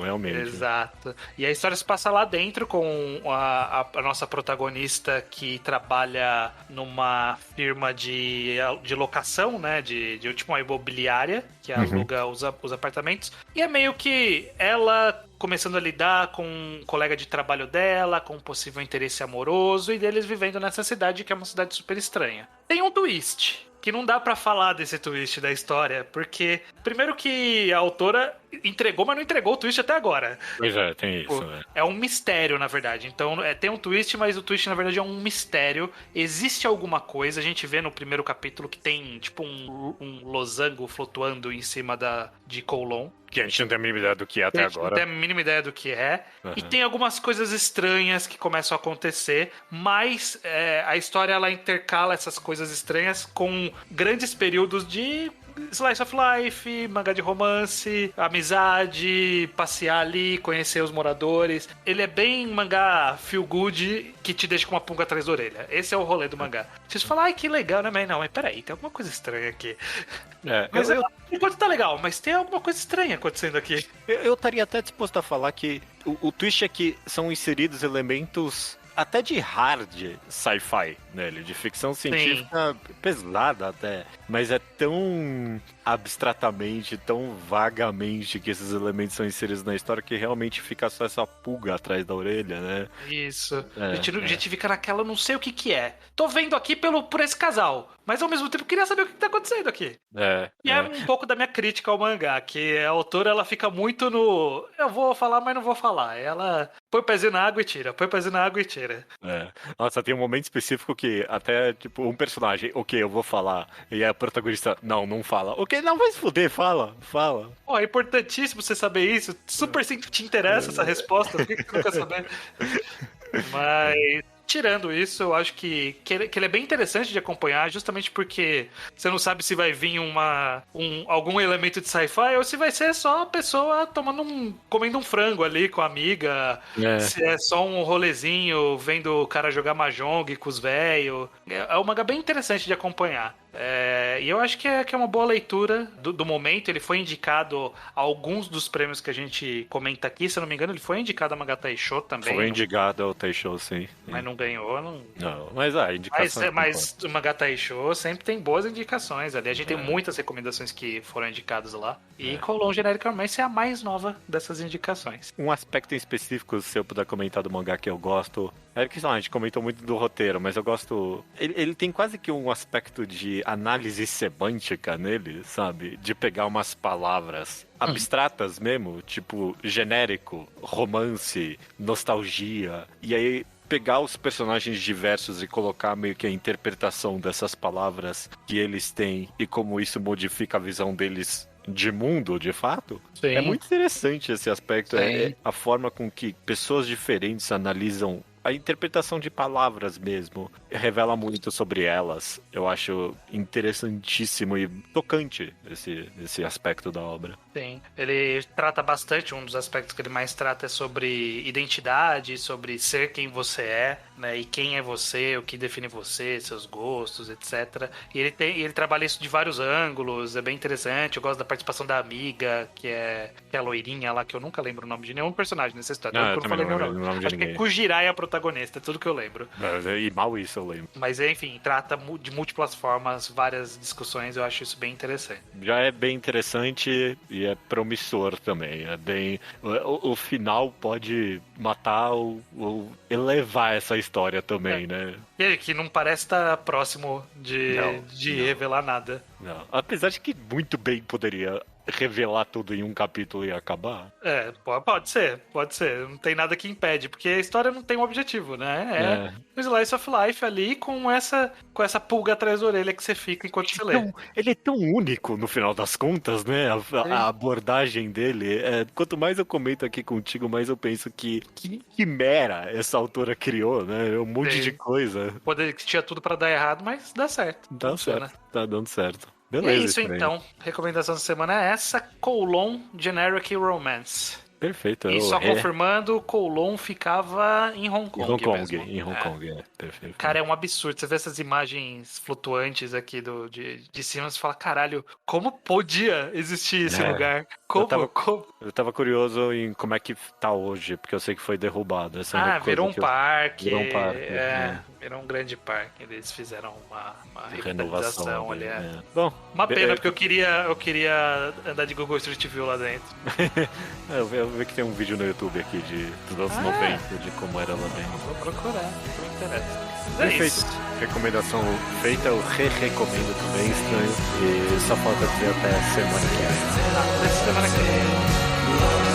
realmente. Exato. E a história se passa lá dentro com a nossa protagonista que trabalha numa firma de locação, né, de tipo uma imobiliária, que aluga os apartamentos. E é meio que ela começando a lidar com um colega de trabalho dela, com um possível interesse amoroso, e deles vivendo nessa cidade que é uma cidade super estranha. Tem um twist, que não dá pra falar desse twist da história, porque primeiro que a autora entregou, mas não entregou o twist até agora. Pois tem isso, né? É um mistério, na verdade. Então, tem um twist, mas o twist, na verdade, é um mistério. Existe alguma coisa, a gente vê no primeiro capítulo que tem, tipo, um losango flutuando em cima de Kowloon. Que a gente não tem a mínima ideia do que é até agora. Não tem a mínima ideia do que é. E tem algumas coisas estranhas que começam a acontecer, mas a história, ela intercala essas coisas estranhas com grandes períodos de slice of life, mangá de romance, amizade, passear ali, conhecer os moradores. Ele é bem mangá feel good que te deixa com uma pulga atrás da orelha. Esse é o rolê do mangá. Vocês falam, ai, que legal, né? Mas não, mas peraí, tem alguma coisa estranha aqui. Mas enquanto tá legal, mas tem alguma coisa estranha acontecendo aqui. Eu estaria até disposto a falar que o twist é que são inseridos elementos até de hard sci-fi nele, de ficção científica pesada até, mas é tão abstratamente, tão vagamente que esses elementos são inseridos na história que realmente fica só essa pulga atrás da orelha, né? Isso. A gente fica naquela, não sei o que é. Tô vendo aqui por esse casal, mas ao mesmo tempo queria saber o que tá acontecendo aqui. E é um pouco da minha crítica ao mangá, que a autora, ela fica muito no... Eu vou falar, mas não vou falar. Ela põe o pezinho na água e tira, põe o pezinho na água e tira. Nossa, tem um momento específico que até, tipo, um personagem, ok, eu vou falar, e a protagonista, não fala. Ok, não, vai se fuder, fala. É importantíssimo você saber isso. Super te interessa essa resposta, por que você não quer saber? Mas... tirando isso, eu acho que ele é bem interessante de acompanhar, justamente porque você não sabe se vai vir algum elemento de sci-fi ou se vai ser só a pessoa comendo um frango ali com a amiga, se é só um rolezinho, vendo o cara jogar mahjong com os velhos. É um mangá bem interessante de acompanhar. E eu acho que é uma boa leitura do momento. Ele foi indicado a alguns dos prêmios que a gente comenta aqui. Se eu não me engano, ele foi indicado a Mangá Taisho também. Foi indicado ao Taisho, sim. Mas não ganhou. Não, mas a indicação... Mas o Mangá Taisho sempre tem boas indicações ali. A gente tem muitas recomendações que foram indicadas lá. E Colon Generic Romance é a mais nova dessas indicações. Um aspecto em específico, se eu puder comentar do mangá que eu gosto... que a gente comentou muito do roteiro, mas eu gosto... Ele tem quase que um aspecto de análise semântica nele, sabe? De pegar umas palavras abstratas mesmo, tipo genérico, romance, nostalgia, e aí pegar os personagens diversos e colocar meio que a interpretação dessas palavras que eles têm e como isso modifica a visão deles de mundo, de fato. É muito interessante esse aspecto. A forma com que pessoas diferentes analisam a interpretação de palavras mesmo revela muito sobre elas. Eu acho interessantíssimo e tocante esse aspecto da obra. Sim, ele trata bastante, um dos aspectos que ele mais trata é sobre identidade, sobre ser quem você é, né, e quem é você, o que define você, seus gostos, etc. E ele trabalha isso de vários ângulos, é bem interessante. Eu gosto da participação da amiga, que é a loirinha lá, que eu nunca lembro o nome de nenhum personagem nessa história. Eu também não lembro o nome de Acho que ninguém. é Kujirai a protagonista, é tudo que eu lembro. E mal isso eu lembro. Mas enfim, trata de múltiplas formas, várias discussões, eu acho isso bem interessante. Já é bem interessante e é promissor também. É bem. O final pode matar ou elevar essa história também, né? E ele que não parece estar próximo de revelar nada. Não. Apesar de que muito bem poderia revelar tudo em um capítulo e acabar. Pode ser. Não tem nada que impede, porque a história não tem um objetivo, né? É um slice of life ali com essa pulga atrás da orelha que você fica enquanto você lê. Ele é tão único no final das contas, né? A abordagem dele. Quanto mais eu comento aqui contigo, mais eu penso que quimera essa autora criou, né? Um monte de coisa. Poder que tinha tudo pra dar errado, mas dá certo. Dá Funciona. certo. Tá dando certo. E Beleza. é isso então. Recomendação da semana é essa: Kowloon Generic Romance. Perfeito. E só confirmando, Kowloon ficava em Hong Kong. Em Hong Kong, perfeito. Cara, é um absurdo. Você vê essas imagens flutuantes aqui de cima, você fala, caralho, como podia existir esse lugar? Eu tava curioso em como é que tá hoje, porque eu sei que foi derrubado. Virou um parque. Virou um parque. Virou um grande parque. Eles fizeram uma renovação ali. Bom, uma pena, porque eu queria andar de Google Street View lá dentro. Eu vi que tem um vídeo no YouTube aqui dos anos 90 de como era lá dentro. Vou procurar, me interessa. Perfeito. Recomendação feita, eu recomendo também, estranho. E só falta dizer até semana que vem. Até semana que vem.